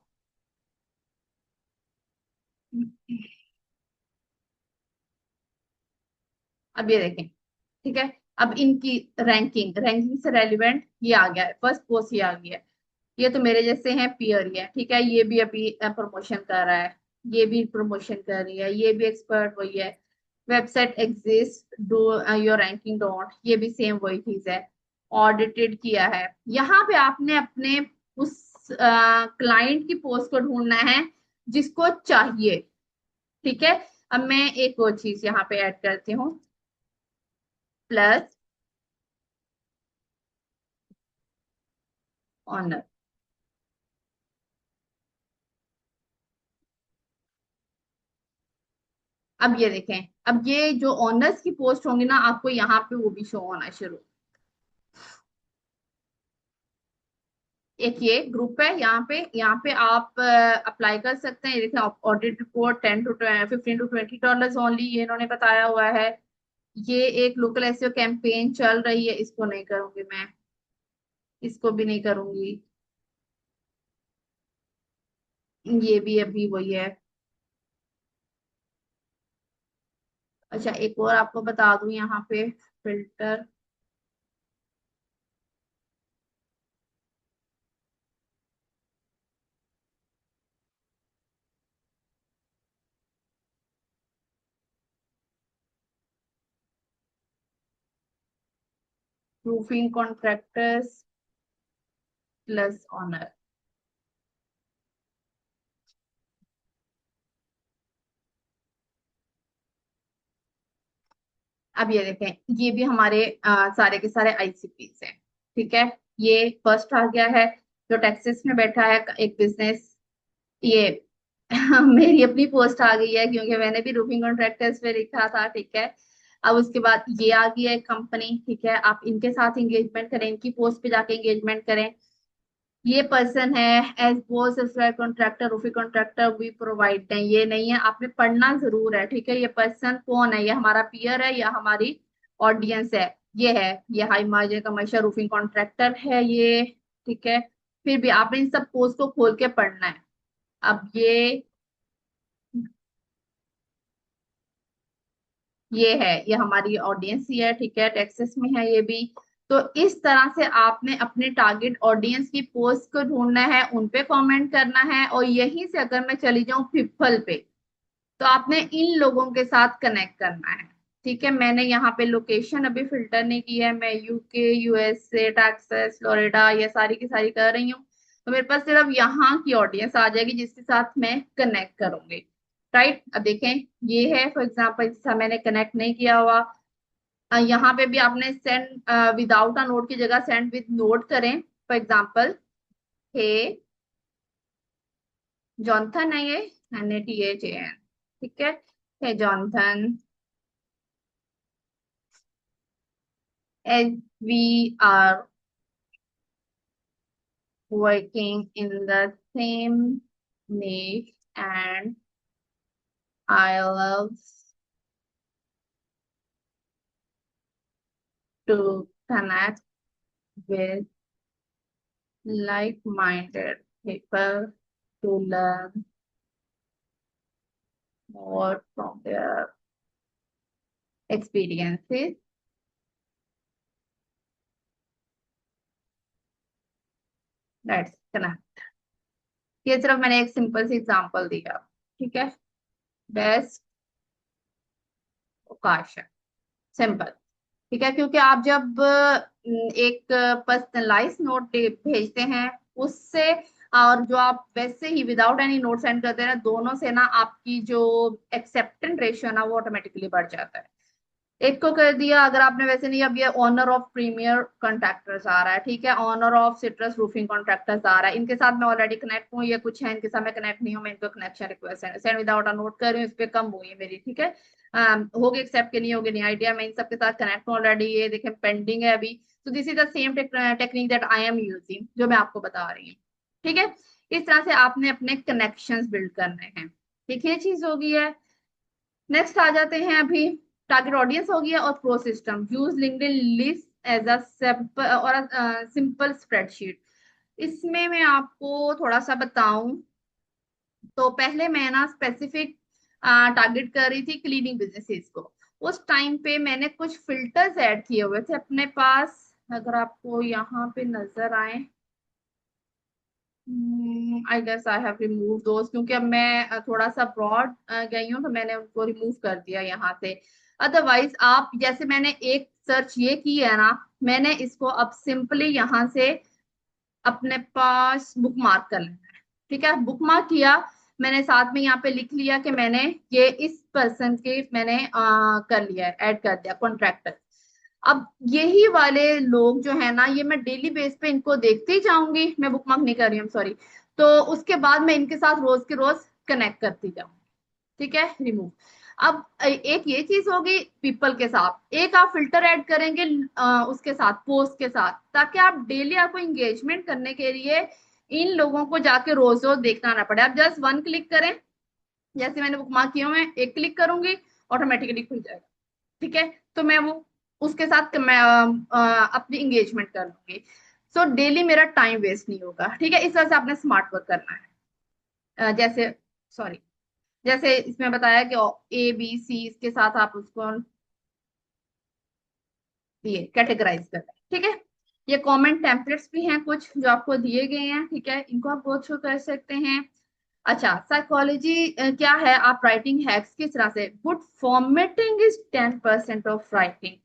अब ये देखें, ठीक है। अब इनकी रैंकिंग, रैंकिंग से रेलिवेंट ये आ गया है, फर्स्ट पोस्ट ये आ गया है। ये तो मेरे जैसे हैं, पियर ही है, ठीक है। ये भी अभी प्रमोशन कर रहा है, ये भी प्रमोशन कर रही है, ये भी एक्सपर्ट वही है। Website exist, do your ranking don't, ये भी सेम वही चीज है। ऑडिटेड किया है। यहाँ पे आपने अपने उस क्लाइंट की पोस्ट को ढूंढना है जिसको चाहिए, ठीक है। अब मैं एक और चीज यहाँ पे ऐड करती हूँ, प्लस ऑनर। अब ये देखें, अब ये जो ऑनर्स की पोस्ट होंगी ना, आपको यहाँ पे वो भी शो होना शुरू। एक ये ग्रुप है यहाँ पे, यहाँ पे आप अप्लाई कर सकते हैं। ये देखिए, audit report 10 to 15 to 20 dollars only, ये इन्होंने बताया हुआ है। ये एक लोकल एसईओ कैंपेन चल रही है, इसको नहीं करूंगी मैं, इसको भी नहीं करूंगी। ये भी अभी वही है। अच्छा, एक और आपको बता दूं यहाँ पे, filter, roofing contractors plus owner. अब ये देखें, ये भी हमारे सारे के सारे आईसीपीस हैं, ठीक है। ये फर्स्ट आ गया है, जो टेक्सास में बैठा है एक बिजनेस। ये मेरी अपनी पोस्ट आ गई है क्योंकि मैंने भी रूफिंग कॉन्ट्रैक्टर्स पे लिखा था, ठीक है। अब उसके बाद ये आ गई है कंपनी, ठीक है। आप इनके साथ एंगेजमेंट करें, इनकी पोस्ट पे जाके एंगेजमेंट करें। ये पर्सन है, as boss contractor, roofing contractor we provide है, ये नहीं है, आपने पढ़ना जरूर है, ठीक है। ये पर्सन कौन है, ये हमारा पीयर है या हमारी ऑडियंस है? ये है, ये high margin commercial roofing contractor है ये, ठीक है। फिर भी आपने इन सब पोस्ट को खोल के पढ़ना है। अब ये है, ये हमारी ऑडियंस ही है, ठीक है, टेक्सास में है ये भी। तो इस तरह से आपने अपने टारगेट ऑडियंस की पोस्ट को ढूंढना है, उन पे कमेंट करना है, और यहीं से अगर मैं चली जाऊं पीपल पे, तो आपने इन लोगों के साथ कनेक्ट करना है, ठीक है। मैंने यहाँ पे लोकेशन अभी फिल्टर नहीं की है, मैं यूके, यूएसए, टेक्सास, फ्लोरिडा, ये सारी की सारी कर रही हूँ। तो मेरे पास सिर्फ यहाँ की ऑडियंस आ जाएगी जिसके साथ मैं कनेक्ट करूंगी, राइट। अब देखें, ये है फॉर एग्जाम्पल, जिसका मैंने कनेक्ट नहीं किया हुआ। यहाँ पे भी आपने सेंड विदाउट अ नोट की जगह सेंड विद नोट करें। फॉर एग्जाम्पल, हे जॉनथन है ये, NATHAN, ठीक है। हे Jonathan, as we are working in the same niche and I love to connect with like-minded people to learn more from their experiences. Let's connect. ये सिर्फ मैंने एक simple सी example दिया, ठीक है। Best occasion, simple. ठीक है, क्योंकि आप जब एक पर्सनलाइज नोट भेजते हैं उससे, और जो आप वैसे ही विदाउट एनी नोट सेंड करते हैं ना, दोनों से ना आपकी जो एक्सेप्टेंस रेशियो ना वो ऑटोमेटिकली बढ़ जाता है। एक को कर दिया, अगर आपने वैसे नहीं, अब ये ऑनर ऑफ प्रीमियर कॉन्ट्रैक्टर्स आ रहा है, ठीक है, owner of Citrus roofing contractors आ रहा है, इनके साथ मैं ऑलरेडी कनेक्ट हूँ, ये कुछ है इनके साथ मैं कनेक्ट नहीं हूँ, मैं इनको connection request send without a note कर रही हूँ, इस पे कम हुई है मेरी, ठीक है। होगी एक्सेप्ट के नहीं होगी नहीं आइडिया, मैं इन सबके साथ कनेक्ट हूँ ऑलरेडी, ये देखें पेंडिंग है अभी। तो this is the same technique that I am using, जो मैं आपको बता रही हूँ, ठीक है। इस तरह से आपने अपने कनेक्शंस बिल्ड करने हैं, ठीक है, ये चीज हो गई है। नेक्स्ट आ जाते हैं अभी, टारगेट ऑडियंस हो गया और pro system, use LinkedIn list as a simple spreadsheet. इसमें मैं आपको थोड़ा सा बताऊं, तो पहले मैं ना स्पेसिफिक टारगेट कर रही थी क्लीनिंग बिजनेसेस को। उस टाइम पे मैंने कुछ फिल्टर्स ऐड किए हुए थे अपने पास, अगर आपको यहाँ पे नजर आए, I guess I have remove दोस्त, क्योंकि अब मैं थोड़ा सा ब्रॉड गई हूँ, तो मैंने उनको रिमूव कर दिया यहाँ से। अदरवाइज आप जैसे मैंने एक सर्च ये की है ना, मैंने इसको अब सिंपली यहाँ से अपने पास बुक मार्क कर लेना है, ठीक है। बुक मार्क किया मैंने, साथ में यहाँ पे लिख लिया कि मैंने ये इस पर्सन के मैंने कर लिया है, ऐड कर दिया कॉन्ट्रैक्टर। अब यही वाले लोग जो है ना, ये मैं डेली बेस पे इनको देखती जाऊंगी, मैं बुक मार्क नहीं कर रही हूँ सॉरी। तो उसके बाद मैं इनके साथ रोज के रोज कनेक्ट करती जाऊंगी, ठीक है, रिमूव। अब एक ये चीज होगी पीपल के साथ, एक आप फिल्टर ऐड करेंगे उसके साथ, पोस्ट के साथ, ताकि आप डेली आपको इंगेजमेंट करने के लिए इन लोगों को जाके रोज रोज देखना ना पड़े। आप जस्ट वन क्लिक करें, जैसे मैंने बुक मार्क किया, मैं एक क्लिक करूंगी ऑटोमेटिकली खुल जाएगा, ठीक है। तो मैं वो उसके साथ मैं अपनी इंगेजमेंट कर लूंगी। सो डेली मेरा टाइम वेस्ट नहीं होगा, ठीक है। इस वजह से आपने स्मार्ट वर्क करना है। जैसे सॉरी, जैसे इसमें बताया कि ए बी सी, इसके साथ आप उसको दिए कैटेगराइज कर रहे हैं, ठीक है। ये कमेंट टेम्पलेट्स भी हैं कुछ जो आपको दिए गए हैं, ठीक है, इनको आप गो थ्रू कर सकते हैं। अच्छा, साइकोलॉजी क्या है, आप राइटिंग हैक्स किस तरह से, good formatting is 10% of writing.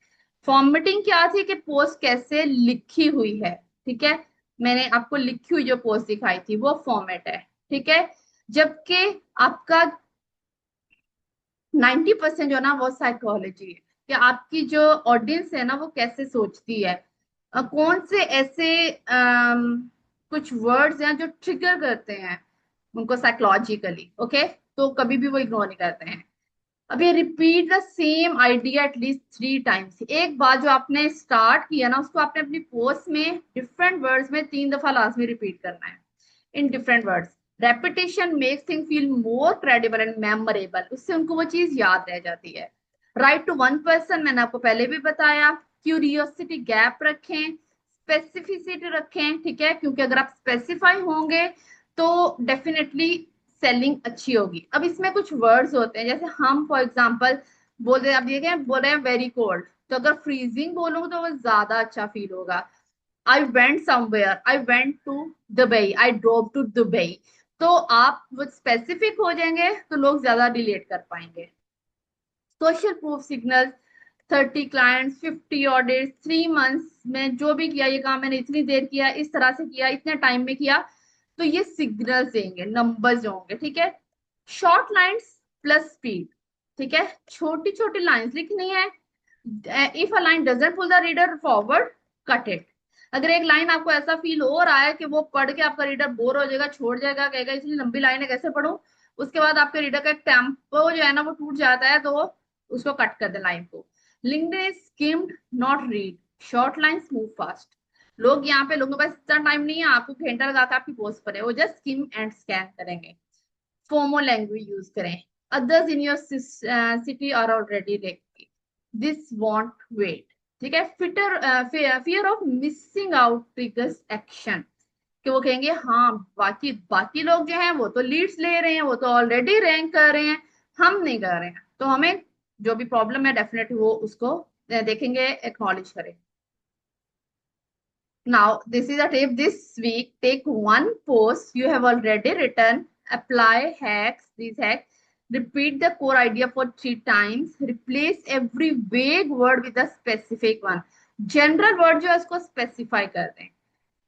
Formatting क्या थी कि पोस्ट कैसे लिखी हुई है, ठीक है, मैंने आपको लिखी हुई जो पोस्ट दिखाई थी वो फॉर्मेट है, ठीक है। जबकि आपका 90% जो ना वो साइकोलॉजी है, कि आपकी जो ऑडियंस है ना वो कैसे सोचती है, कौन से ऐसे कुछ वर्ड्स हैं जो ट्रिगर करते हैं उनको साइकोलॉजिकली, ओके, तो कभी भी वो इग्नोर नहीं करते हैं। अब ये repeat the same idea at least 3 times, एक बार जो आपने स्टार्ट किया ना उसको आपने अपनी पोस्ट में डिफरेंट वर्ड्स में 3 दफा लाजमी रिपीट करना है, in different words. Repetition makes thing feel more credible and memorable, उससे उनको वो चीज याद रह जाती है। राइट टू वन पर्सन, मैंने आपको पहले भी बताया। क्यूरियोसिटी गैप रखें, स्पेसिफिसिटी रखें, ठीक है, क्योंकि अगर आप स्पेसिफाई होंगे तो डेफिनेटली सेलिंग अच्छी होगी। अब इसमें कुछ वर्ड्स होते हैं, जैसे हम फॉर एग्जाम्पल बोल रहे हैं, आप देखें बोल रहे हैं वेरी कोल्ड, तो अगर फ्रीजिंग बोलूंगा तो वो ज्यादा अच्छा फील होगा। I went somewhere, I went to Dubai, I drove to Dubai. तो आप वो स्पेसिफिक हो जाएंगे तो लोग ज्यादा रिलेट कर पाएंगे। Social proof signal, 30 clients, 50 audit, 3 months में जो भी किया, ये काम मैंने इतनी देर किया, इस तरह से किया, इतने टाइम में किया, तो ये सिग्नल्स देंगे, नंबर्स होंगे, ठीक है। शॉर्ट लाइन्स प्लस स्पीड, ठीक है, छोटी छोटी लाइंस लिखनी है। If a line doesn't pull the reader forward, cut it. अगर एक लाइन आपको ऐसा फील हो रहा है कि वो पढ़ के आपका रीडर बोर हो जाएगा, छोड़ जाएगा, कहेगा इतनी लंबी लाइन है कैसे पढ़ूं, उसके बाद आपके रीडर का एक टेम्पो जो है ना वो टूट जाता है, तो उसको कट कर दे लाइन को। LinkedIn is skimmed not read, short lines move fast. लोग यहाँ पे, लोगों के पास इतना टाइम नहीं है आपको घंटा लगा के आपकी पोस्ट पर है, वो जस्ट स्किम एंड स्कैन करेंगे। फोमो लैंग्वेज यूज करें, others in your city are already ready, this won't wait, ठीक है। Fear of missing out triggers action, कि वो कहेंगे हाँ बाकी बाकी लोग जो हैं वो तो लीड्स ले रहे हैं, वो तो ऑलरेडी रैंक कर रहे हैं, हम नहीं कर रहे हैं, तो हमें जो भी प्रॉब्लम है डेफिनेटली वो उसको देखेंगे, एक्नॉलेज करें। Now, this is a tip this week. Take one post you have already written, apply hacks, these hacks. Repeat the core idea for 3 times. Replace every vague word with a specific one. General word जो है उसको specify कर दें.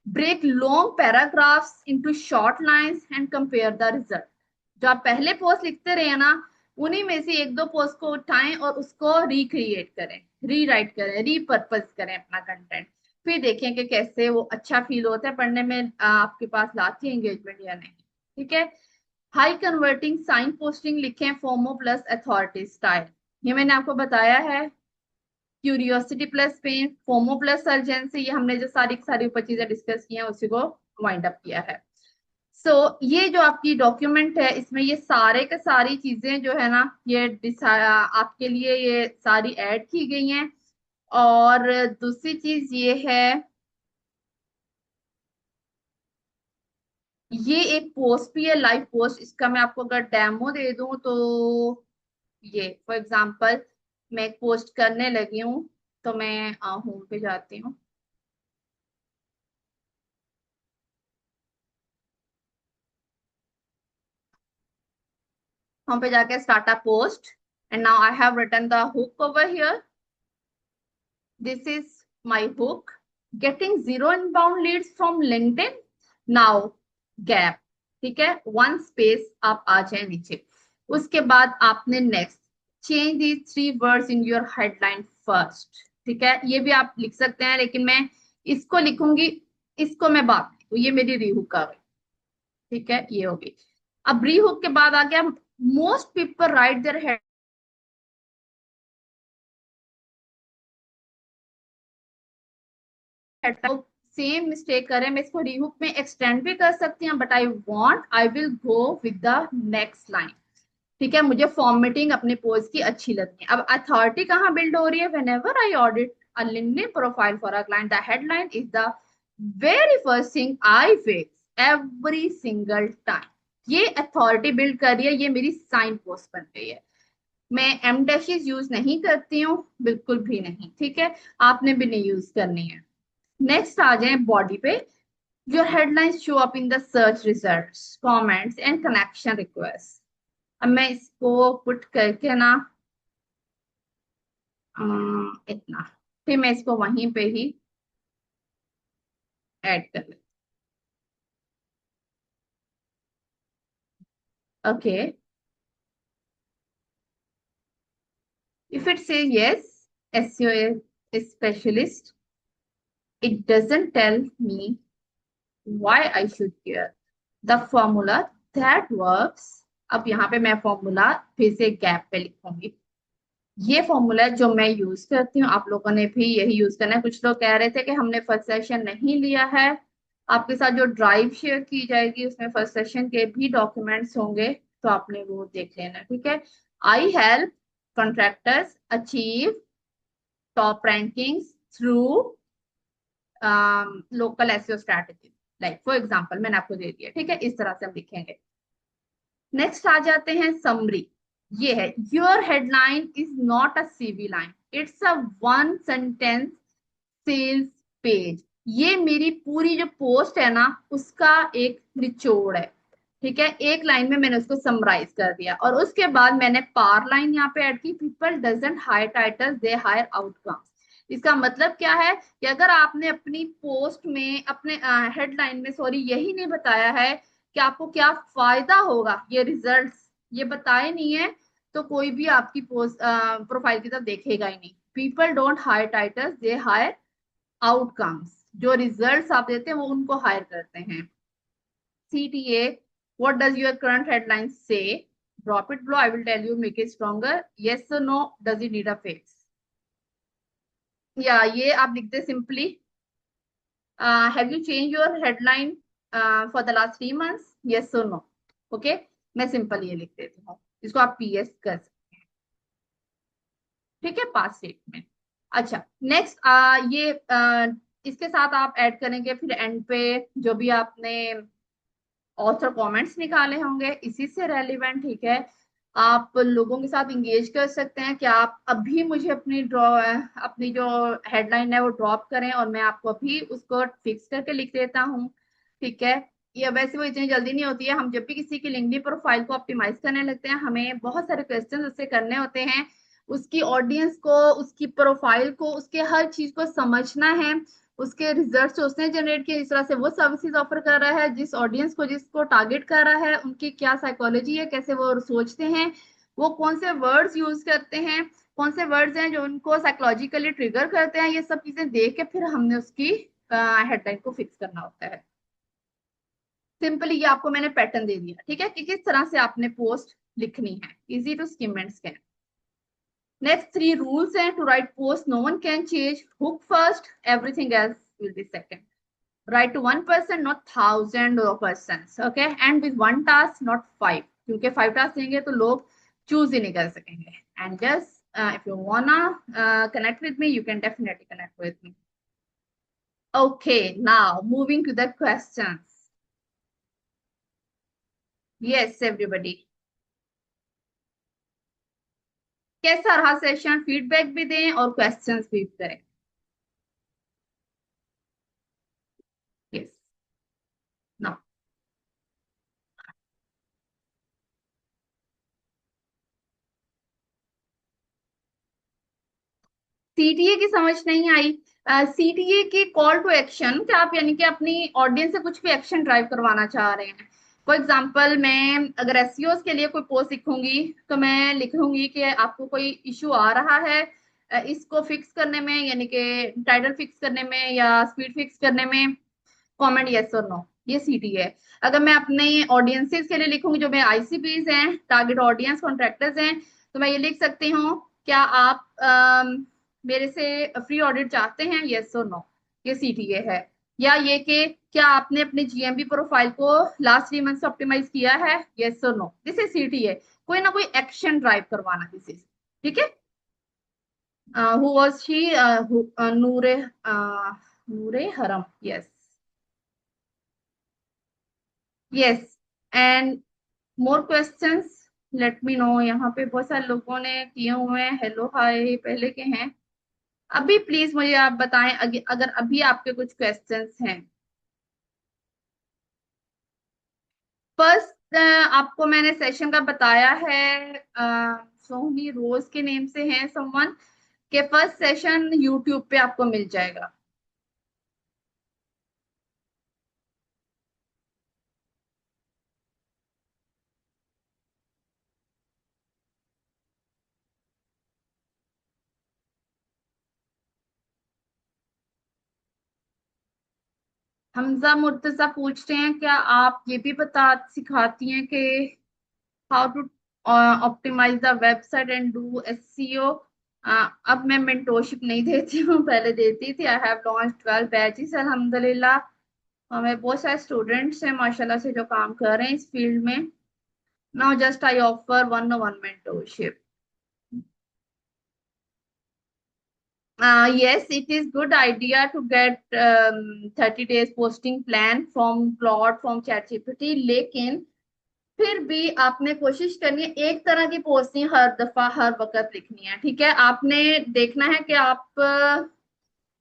Break long paragraphs into short lines and compare the result. जो आप पहले post लिखते रहे ना, उन्हीं में से एक दो पोस्ट को उठाएं और उसको रिक्रिएट करें, रीराइट करें, रीपर्पज करें अपना कंटेंट. फिर देखें कि कैसे वो अच्छा फील होता है पढ़ने में, आपके पास लाती है एंगेजमेंट या नहीं. ठीक है. हाई कन्वर्टिंग साइन पोस्टिंग लिखें, फोमो प्लस अथॉरिटी स्टाइल. ये मैंने आपको बताया है. Curiosity plus pain, FOMO plus urgency, ये हमने जो सारी सारी ऊपर चीजें डिस्कस की हैं उसी को वाइंड अप किया है. सो ये जो आपकी डॉक्यूमेंट है इसमें ये सारे के सारी चीजें जो है ना, ये आपके लिए ये सारी ऐड की गई हैं. और दूसरी चीज ये है, ये एक पोस्ट भी है, लाइव पोस्ट. इसका मैं आपको अगर डेमो दे दूं तो, ये फॉर एग्जांपल मैं एक पोस्ट करने लगी हूँ. तो मैं होम पे जाती हूँ. होम पे जाके start a post, and now I have written the hook over here. This is my hook. Getting 0 inbound leads from LinkedIn now, gap. ठीक है, वन स्पेस आप आ जाए नीचे. उसके बाद आपने next change the 3 words in your headline first. ठीक है, ये भी आप लिख सकते हैं लेकिन मैं इसको लिखूंगी, इसको मैं बात नहीं. तो ये मेरी रीहुक आ गई. ठीक है, ये होगी. अब रीहुक के बाद आ गया, most people right their head. Same mistake करें, मैं इसको रीहुक में एक्सटेंड भी कर सकती हूँ, but I will go with the next line. ठीक है, मुझे फॉर्मेटिंग अपने पोस्ट की अच्छी लगती है. अब अथॉरिटी कहाँ बिल्ड हो रही है? Whenever I audit a LinkedIn profile for a client, the headline is the very first thing I fix every single time. ये अथॉरिटी बिल्ड कर रही है, ये मेरी साइन पोस्ट बन गई है. मैं एम डैशेस यूज नहीं करती हूँ, बिल्कुल भी नहीं. ठीक है, आपने भी नहीं यूज करनी है. नेक्स्ट आ जाए बॉडी पे. Your headlines show up in the search results, comments and connection request. अब मैं इसको पुट करके ना, इतना, फिर मैं इसको वहीं पे ही ऐड कर लेती. ओके. इफ इट से yes SEO specialist, it doesn't tell me why I should care. The formula that works. अब यहाँ पे मैं फॉर्मूला फिर से गैप पे लिखूंगी. ये फॉर्मूला है जो मैं यूज करती हूँ, आप लोगों ने भी यही यूज करना है. कुछ लोग कह रहे थे कि हमने फर्स्ट सेशन नहीं लिया है. आपके साथ जो ड्राइव शेयर की जाएगी उसमें फर्स्ट सेशन के भी डॉक्यूमेंट्स होंगे, तो आपने वो देख लेना. ठीक है. I help contractors achieve top rankings through local SEO strategy. Like for example मैंने आपको दे दिया. ठीक है, इस तरह से हम लिखेंगे. नेक्स्ट आ जाते हैं समरी. ये है, your headline is not a CV line, it's a one sentence sales page. ये मेरी पूरी जो पोस्ट है ना उसका एक निचोड़ है. ठीक है, एक लाइन में मैंने उसको समराइज कर दिया और उसके बाद मैंने पार लाइन यहाँ पे ऐड की. People doesn't hire titles, they hire outcomes. इसका मतलब क्या है कि अगर आपने अपनी पोस्ट में, अपने हेडलाइन में सॉरी, यही नहीं बताया है कि आपको क्या फायदा होगा, ये रिजल्ट्स ये बताए नहीं है, तो कोई भी आपकी पोस्ट प्रोफाइल की तरफ देखेगा ही नहीं. People don't hire titles, they hire outcomes. जो रिजल्ट्स आप देते हैं वो उनको हायर करते हैं. CTA, what does your current headline say? Drop it below. I will tell you, make it stronger. Yes or no? Does it need a fix? या ये आप लिख दे simply. Have you change your headline for the last 3 months? Yes or no? Okay, मैं simple ये लिख देती हूँ. इसको आप PS कर सकते हैं. ठीक है, पास स्टेटमेंट. अच्छा, नेक्स्ट ये इसके साथ आप ऐड करेंगे फिर एंड पे जो भी आपने ऑथर कमेंट्स निकाले होंगे इसी से रेलिवेंट. ठीक है, आप लोगों के साथ इंगेज कर सकते हैं कि आप अभी मुझे अपनी जो हेडलाइन है वो ड्रॉप करें और मैं आपको अभी उसको फिक्स करके लिख देता हूँ. ठीक है, ये वैसे वो इतनी जल्दी नहीं होती है। हम जब भी किसी की लिंक्डइन प्रोफाइल को ऑप्टिमाइज करने लगते हैं, हमें बहुत सारे क्वेश्चन उससे करने होते हैं। उसकी ऑडियंस को, उसकी प्रोफाइल को, उसके हर चीज को समझना है। उसके रिजल्ट उसने जनरेट किए, जिस तरह से वो सर्विसेज ऑफर कर रहा है, जिस ऑडियंस को जिसको टारगेट कर रहा है, उनकी क्या साइकोलॉजी है, कैसे वो सोचते हैं, वो कौन से वर्ड्स यूज करते हैं, कौन से वर्ड्स हैं जो उनको साइकोलॉजिकली ट्रिगर करते हैं। ये सब चीजें देख के फिर हमने उसकी हेडलाइन को फिक्स करना होता है। सिंपली ये आपको मैंने पैटर्न दे दिया, ठीक है, कि किस तरह से आपने पोस्ट लिखनी है। Easy to skim and scan. Next 3 rules हैं to write post no one can change. Hook first, everything else will be second. Write to one person, not thousand of persons. Okay, and with one task, not five. क्योंकि 5 tasks देंगे तो लोग choose ही नहीं कर सकेंगे. And just if you wanna connect with me, you can definitely connect with me. Okay, now moving to the questions. Yes, everybody. कैसा रहा session? Feedback भी दें और क्वेश्चंस भी करें. Yes. Now. सीटीए की समझ नहीं आई? सीटीए की कॉल टू एक्शन, क्या आप यानी कि अपनी ऑडियंस से कुछ भी एक्शन ड्राइव करवाना चाह रहे हैं? फॉर एग्जाम्पल, मैं अगर एसईओ के लिए कोई पोस्ट लिखूंगी तो मैं लिखूंगी कि आपको कोई इशू आ रहा है इसको फिक्स करने में, यानी कि टाइटल फिक्स करने में या स्पीड फिक्स करने में, कमेंट यस और नो। ये सीटीए है। अगर मैं अपने ऑडियंसेस के लिए लिखूंगी, जो मेरे आईसीपीज हैं, टारगेट ऑडियंस कॉन्ट्रैक्टर्स हैं, तो मैं ये लिख सकती हूँ, क्या आप मेरे से फ्री ऑडिट चाहते हैं, यस और नो। ये सीटीए है। या ये कि क्या आपने अपने जीएमबी प्रोफाइल को लास्ट 3 मंथ से ऑप्टिमाइज किया है, यस और नो। This is CTA. कोई ना कोई एक्शन ड्राइव करवाना किसी से, ठीक है। Who was she? Noore Noore Haram, yes. Yes. And more questions, let me know. यहाँ पे बहुत सारे लोगों ने किए हुए हैं, हेलो हाय पहले के हैं। अभी प्लीज मुझे आप बताएं अगर अभी आपके कुछ क्वेश्चंस हैं। फर्स्ट, आपको मैंने सेशन का बताया है, सोहनी रोज के नेम से है समवन, के फर्स्ट सेशन यूट्यूब पे आपको मिल जाएगा। हमजा मुर्तजा पूछ रहे हैं, क्या आप ये भी बता सिखाती हैं कि how to optimise the website and do SEO? अब मैं मेंटोरशिप नहीं देती हूँ, पहले देती थी। आई हैव लॉन्च 12 बैचेस अल्हम्दुलिल्लाह। हमें बहुत सारे स्टूडेंट्स हैं माशाल्लाह से जो काम कर रहे हैं इस फील्ड में। Now just I offer one one mentorship. Yes, it is good idea to get 30 days posting plan from Claude, from ChatGPT, लेकिन फिर भी आपने कोशिश करनी है एक तरह की पोस्ट नहीं हर दफा हर वक्त लिखनी है, ठीक है। आपने देखना है कि आप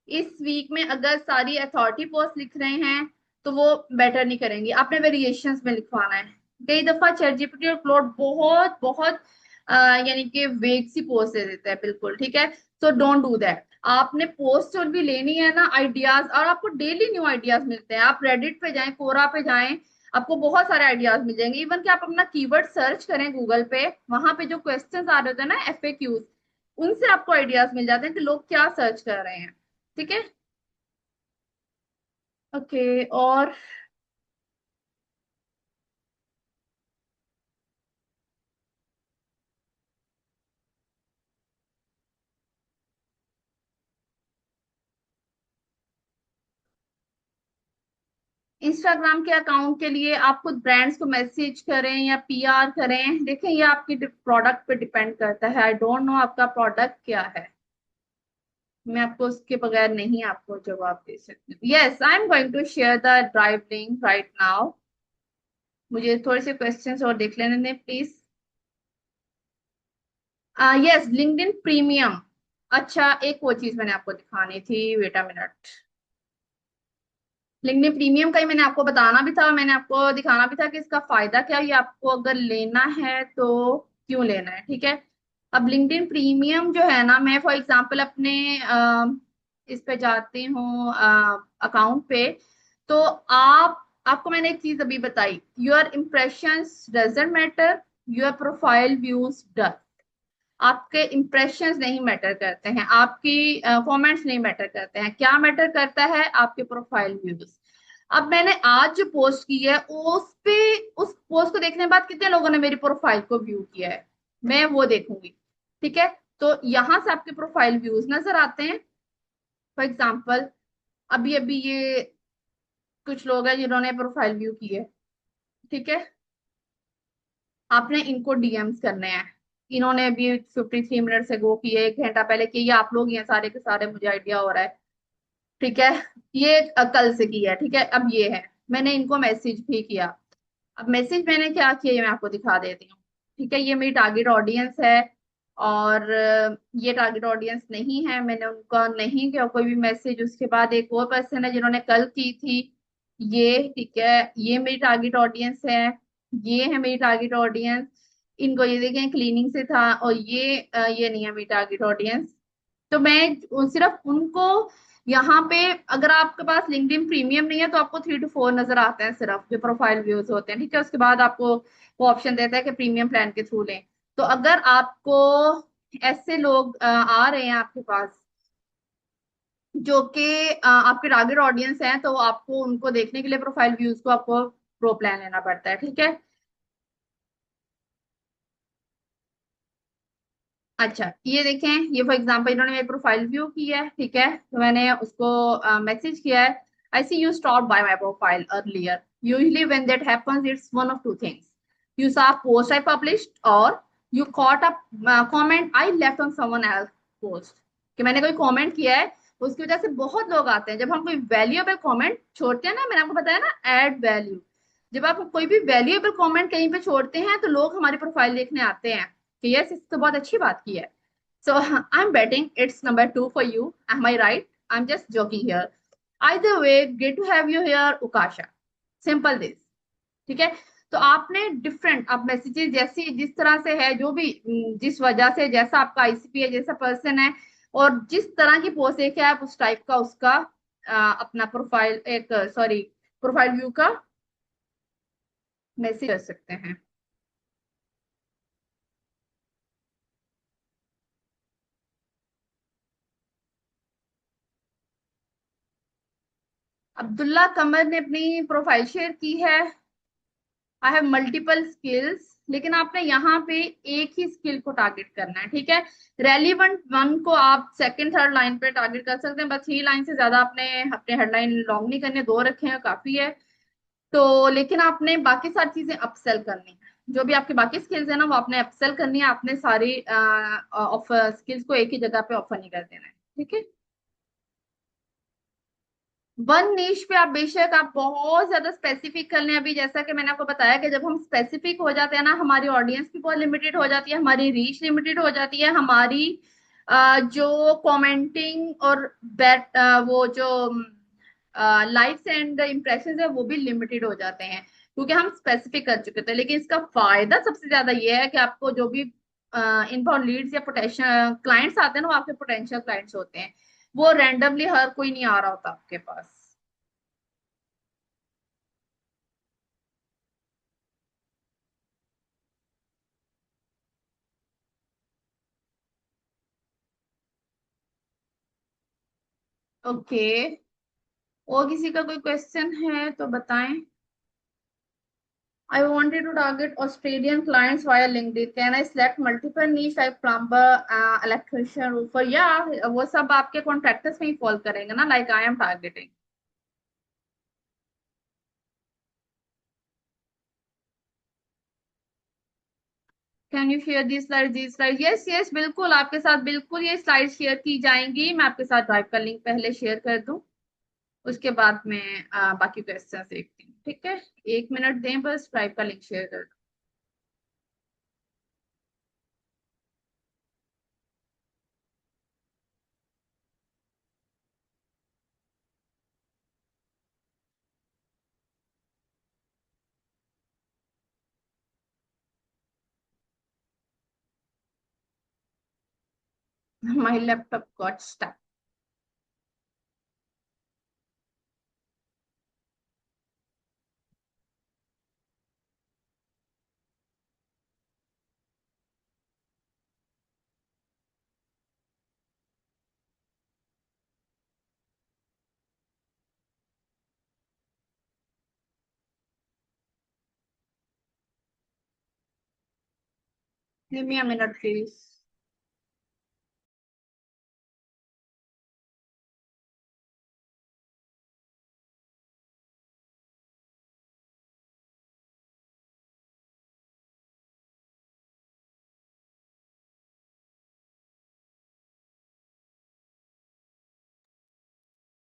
इस वीक में अगर सारी अथॉरिटी पोस्ट लिख रहे हैं तो वो बेटर नहीं करेंगी, आपने वेरिएशंस में लिखवाना है। कई दफा चैट जीपीटी और क्लोड बहुत बहुत यानी कि वेग सी पोस्ट दे देता है, बिल्कुल ठीक है। So don't do that. आपने पोस्ट जो भी लेनी है ना, आइडियाज, और आपको डेली न्यू आइडियाज मिलते हैं। आप रेडिट पे जाएं, कोरा पे जाएं, आपको बहुत सारे आइडियाज मिल जाएंगे। इवन कि आप अपना कीवर्ड सर्च करें गूगल पे, वहां पे जो क्वेश्चंस आ रहे होते हैं ना, एफएक्यूज, उनसे आपको आइडियाज मिल जाते हैं कि लोग क्या सर्च कर रहे हैं, ठीक है। ओके, और इंस्टाग्राम के अकाउंट के लिए आप खुद ब्रांड्स को मैसेज करें या पीआर करें, देखें ये आपकी प्रोडक्ट पे डिपेंड करता है। आई डोंट नो आपका प्रोडक्ट क्या है, मैं आपको उसके बगैर नहीं आपको जवाब दे सकती। Yes, I am going to share the drive link right now. मुझे थोड़े से क्वेश्चंस और देख लेने दें प्लीज। Yes, LinkedIn premium. अच्छा, एक वो चीज मैंने आपको दिखानी थी, wait a minute. LinkedIn premium का ही मैंने आपको बताना भी था, मैंने आपको दिखाना भी था कि इसका फायदा क्या है, ये आपको अगर लेना है तो क्यों लेना है, ठीक है। अब लिंक्डइन प्रीमियम जो है ना, मैं फॉर एग्जांपल अपने इस पे जाती हूँ अकाउंट पे। तो आपको मैंने एक चीज अभी बताई, your impressions doesn't matter, your profile views does. आपके इंप्रेशंस नहीं मैटर करते हैं, आपकी कमेंट्स नहीं मैटर करते हैं, क्या मैटर करता है, आपके प्रोफाइल व्यूज। अब मैंने आज जो पोस्ट की है उस पे, उस पोस्ट को देखने के बाद कितने लोगों ने मेरी प्रोफाइल को व्यू किया है, मैं वो देखूंगी, ठीक है। तो यहां से आपके प्रोफाइल व्यूज नजर आते हैं। फॉर एग्जाम्पल, अभी अभी ये कुछ लोग हैं जिन्होंने प्रोफाइल व्यू की है, ठीक है। आपने इनको डीएम्स करने हैं। इन्होंने अभी 53 मिनट से गो किए, 1 घंटा पहले किए, ये आप लोग ही हैं सारे के सारे, मुझे आइडिया हो रहा है, ठीक है। ये कल से किया है, ठीक है। अब ये है, मैंने इनको मैसेज भी किया। अब मैसेज मैंने क्या किया ये मैं आपको दिखा देती हूँ, ठीक है। ये मेरी टारगेट ऑडियंस है, और ये टारगेट ऑडियंस नहीं है, मैंने उनका नहीं किया कोई भी मैसेज। उसके बाद एक और पर्सन है जिन्होंने कल की थी, ये, ठीक है। ये मेरी टारगेट ऑडियंस है, ये है मेरी टारगेट ऑडियंस। इनको ये देखें क्लीनिंग से था, और ये नहीं है मेरी टारगेट ऑडियंस। तो मैं सिर्फ उनको यहाँ पे, अगर आपके पास लिंक्डइन प्रीमियम नहीं है तो आपको 3 to 4 नजर आते हैं सिर्फ जो प्रोफाइल व्यूज होते हैं, ठीक है। उसके बाद आपको वो ऑप्शन देता है कि प्रीमियम प्लान के थ्रू लें। तो अगर आपको ऐसे लोग आ रहे हैं आपके पास जो कि आपके टारगेट ऑडियंस हैं, तो आपको उनको देखने के लिए प्रोफाइल व्यूज को आपको प्रो प्लान लेना पड़ता है, ठीक है। अच्छा, ये देखें, ये फॉर एग्जांपल इन्होंने मेरी प्रोफाइल व्यू की है, ठीक है। तो मैंने उसको मैसेज किया है, I see you stop by my profile earlier, usually when that happens it's one of two things, you saw a post I published, और you caught a comment I left on someone else post। कि मैंने कोई comment किया है, उसकी वजह से बहुत लोग आते हैं। जब हम कोई वैल्यूएबल कमेंट छोड़ते हैं ना, मैंने आपको बताया ना, ऐड वैल्यू। जब आप कोई भी वैल्यूएबल कमेंट कहीं पे छोड़ते हैं तो लोग हमारी प्रोफाइल देखने आते हैं कि यस, इसने तो बहुत अच्छी बात की है। So I'm betting it's number 2 for you. Am I right? I'm just joking here. Either way, great to have you here, Ukasha. Simple this. ठीक है। तो आपने डिफरेंट, आप मैसेजेस जैसी जिस तरह से है, जो भी जिस वजह से, जैसा आपका आईसीपी है, जैसा पर्सन है, और जिस तरह की पोस्ट है, आप उस टाइप का उसका अपना प्रोफाइल, एक सॉरी, प्रोफाइल व्यू का मैसेज कर सकते हैं। अब्दुल्ला कमर ने अपनी प्रोफाइल शेयर की है। आई हैव मल्टीपल स्किल्स, लेकिन आपने यहाँ पे एक ही स्किल को टारगेट करना है, ठीक है। रेलिवेंट वन को आप सेकंड थर्ड लाइन पे टारगेट कर सकते हैं, बस 3 लाइन से ज्यादा आपने अपने हेडलाइन लॉन्ग नहीं करने, 2 रखे हैं काफी है। तो लेकिन आपने बाकी सारी चीजें अपसेल करनी है, जो भी आपकी बाकी स्किल्स है ना, वो आपने अपसेल करनी है, आपने सारी ऑफर स्किल्स को एक ही जगह पे ऑफर नहीं कर देना है, ठीक है। वन नीश पे आप बेशक आप बहुत ज्यादा स्पेसिफिक कर लें। अभी जैसा कि मैंने आपको बताया कि जब हम स्पेसिफिक हो जाते हैं ना, हमारी ऑडियंस भी बहुत लिमिटेड हो जाती है, हमारी रीच लिमिटेड हो जाती है, हमारी जो कमेंटिंग और बैट वो जो लाइक्स एंड इम्प्रेशंस है वो भी लिमिटेड हो जाते हैं, क्योंकि हम स्पेसिफिक कर चुके थे। लेकिन इसका फायदा सबसे ज्यादा ये है कि आपको जो भी इनबाउंड लीड्स या पोटेंशियल क्लाइंट्स आते हैं ना, वो आपके पोटेंशियल क्लाइंट्स होते हैं, वो रैंडमली हर कोई नहीं आ रहा होता आपके पास। ओके, और किसी का कोई क्वेश्चन है तो बताएं। I wanted to target Australian clients via LinkedIn. Can I select multiple niche like plumber, electrician, roofer? Yeah, वो सब आपके कॉन्ट्रैक्टर्स में ही फॉल करेंगे ना, like I am targeting. Can you share these slides? These slides? Yes, yes, बिल्कुल आपके साथ बिल्कुल ये स्लाइड शेयर की जाएंगी। मैं आपके साथ ड्राइव का लिंक पहले शेयर कर दूं, उसके बाद मैं बाकी क्वेश्चन देखती हूँ, ठीक है। 1 मिनट दें बस, ड्राइव का लिंक शेयर कर दूं। My laptop got stuck. Give me a minute, please.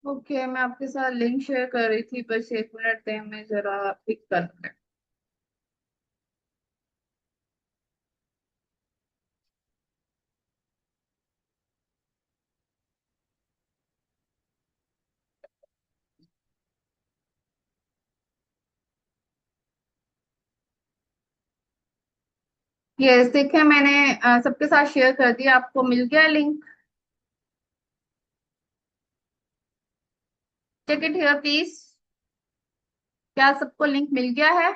Okay, मैं आपके साथ लिंक शेयर कर रही थी, बस एक मिनट दें, मैं जरा पिक कर लूं। यस, देखिए मैंने सबके साथ शेयर कर दिया, आपको मिल गया link? Check it here please. क्या सबको लिंक मिल गया है?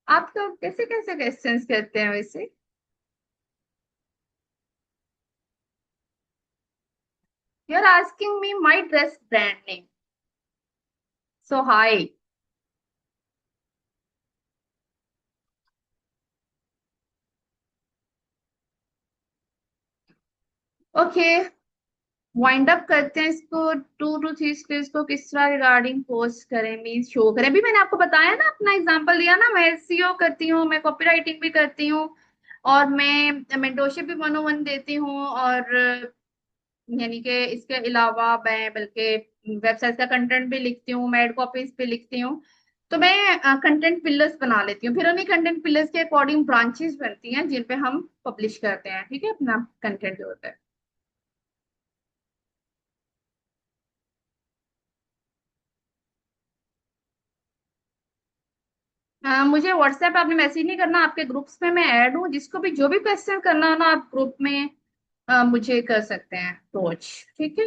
आप तो कैसे कैसे क्वेश्चंस करते हैं वैसे? You are asking me my dress brand name, so hi. Okay, wind up करते हैं इसको। 2 to 3 स्किल्स को किस तरह रिगार्डिंग पोस्ट करें, मीन्स शो करें। अभी मैंने आपको बताया ना, अपना एग्जांपल दिया ना, मैं एसईओ करती हूँ, मैं कॉपी राइटिंग भी करती हूँ, और मैं मेंटोरशिप भी 101 देती हूँ, और यानी कि इसके अलावा मैं बल्कि वेबसाइट का कंटेंट भी लिखती हूँ, मैं एड कॉपीज भी लिखती हूँ। तो मैं कंटेंट पिलर्स बना लेती हूँ, फिर उन्हीं कंटेंट पिलर्स के अकॉर्डिंग ब्रांचेस बनती हैं जिन पे हम पब्लिश करते हैं, ठीक है, अपना कंटेंट जो होता है। मुझे व्हाट्सएप आपने मैसेज नहीं करना, आपके ग्रुप्स में मैं ऐड हूँ, जिसको भी जो भी क्वेश्चन करना हो ना, आप ग्रुप में मुझे कर सकते हैं अप्रोच, ठीक है।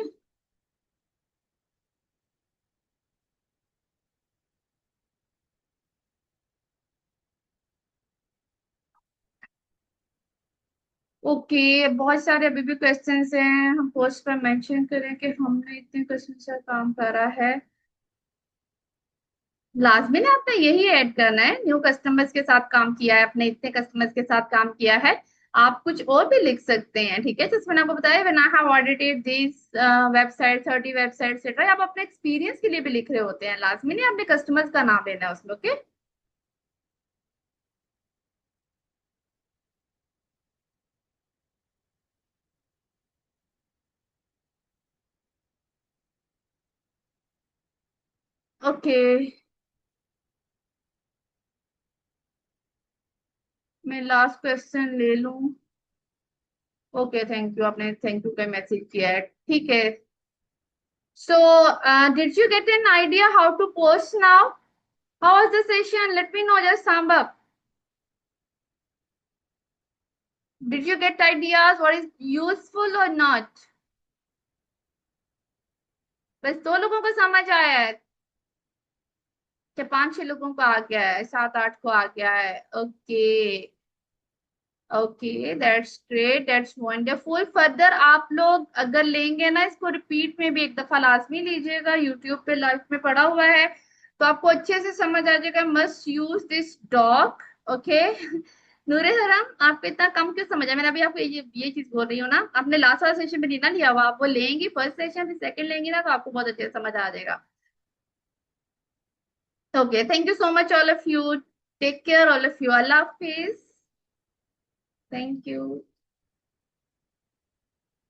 ओके, बहुत सारे अभी भी क्वेश्चंस हैं, हम पोस्ट पर मेंशन करें कि हमने इतने क्वेश्चन से काम करा है। लाजमी ने आपने यही ऐड करना है, न्यू कस्टमर्स के साथ काम किया है, अपने इतने कस्टमर्स के साथ काम किया है। आप कुछ और भी लिख सकते हैं, ठीक है, जैसे मैंने आपको बताया, when I have audited this website 30 website etcetera. आप अपने एक्सपीरियंस के लिए भी लिख रहे होते हैं, लाजमी नहीं अपने कस्टमर्स का नाम लेना है उसमें, ओके। ओके, मैं लास्ट क्वेश्चन ले लूं। ओके, थैंक यू, आपने थैंक यू का मैसेज किया है, ठीक है। So did you get an idea how to post now? How was the session? Let me know, just thumb up. Did you get ideas what is useful or not? बस 2 लोगों को समझ आया है? क्या 5-6 लोगों को आ गया है? 7-8 को आ गया है? Okay. Okay, that's great, that's wonderful. Further आप लोग अगर लेंगे ना, इसको रिपीट में भी एक दफा लाजमी लीजिएगा, यूट्यूब पे लाइव में पड़ा हुआ है, तो आपको अच्छे से समझ आ जाएगा। Must use this dog, okay. नूरे हराम, आपको इतना कम क्यों समझ है? मैंने अभी आपको ये चीज बोल रही हूँ ना, आपने लास्ट वाला सेशन में नहीं ना लिया हुआ, आप वो लेंगी फर्स्ट सेशन, फिर सेकंड लेंगी ना, तो आपको बहुत अच्छे से समझ आ जाएगा। Okay, thank you so much all of you, take care all of you, अल्लाह हाफिज। Thank you.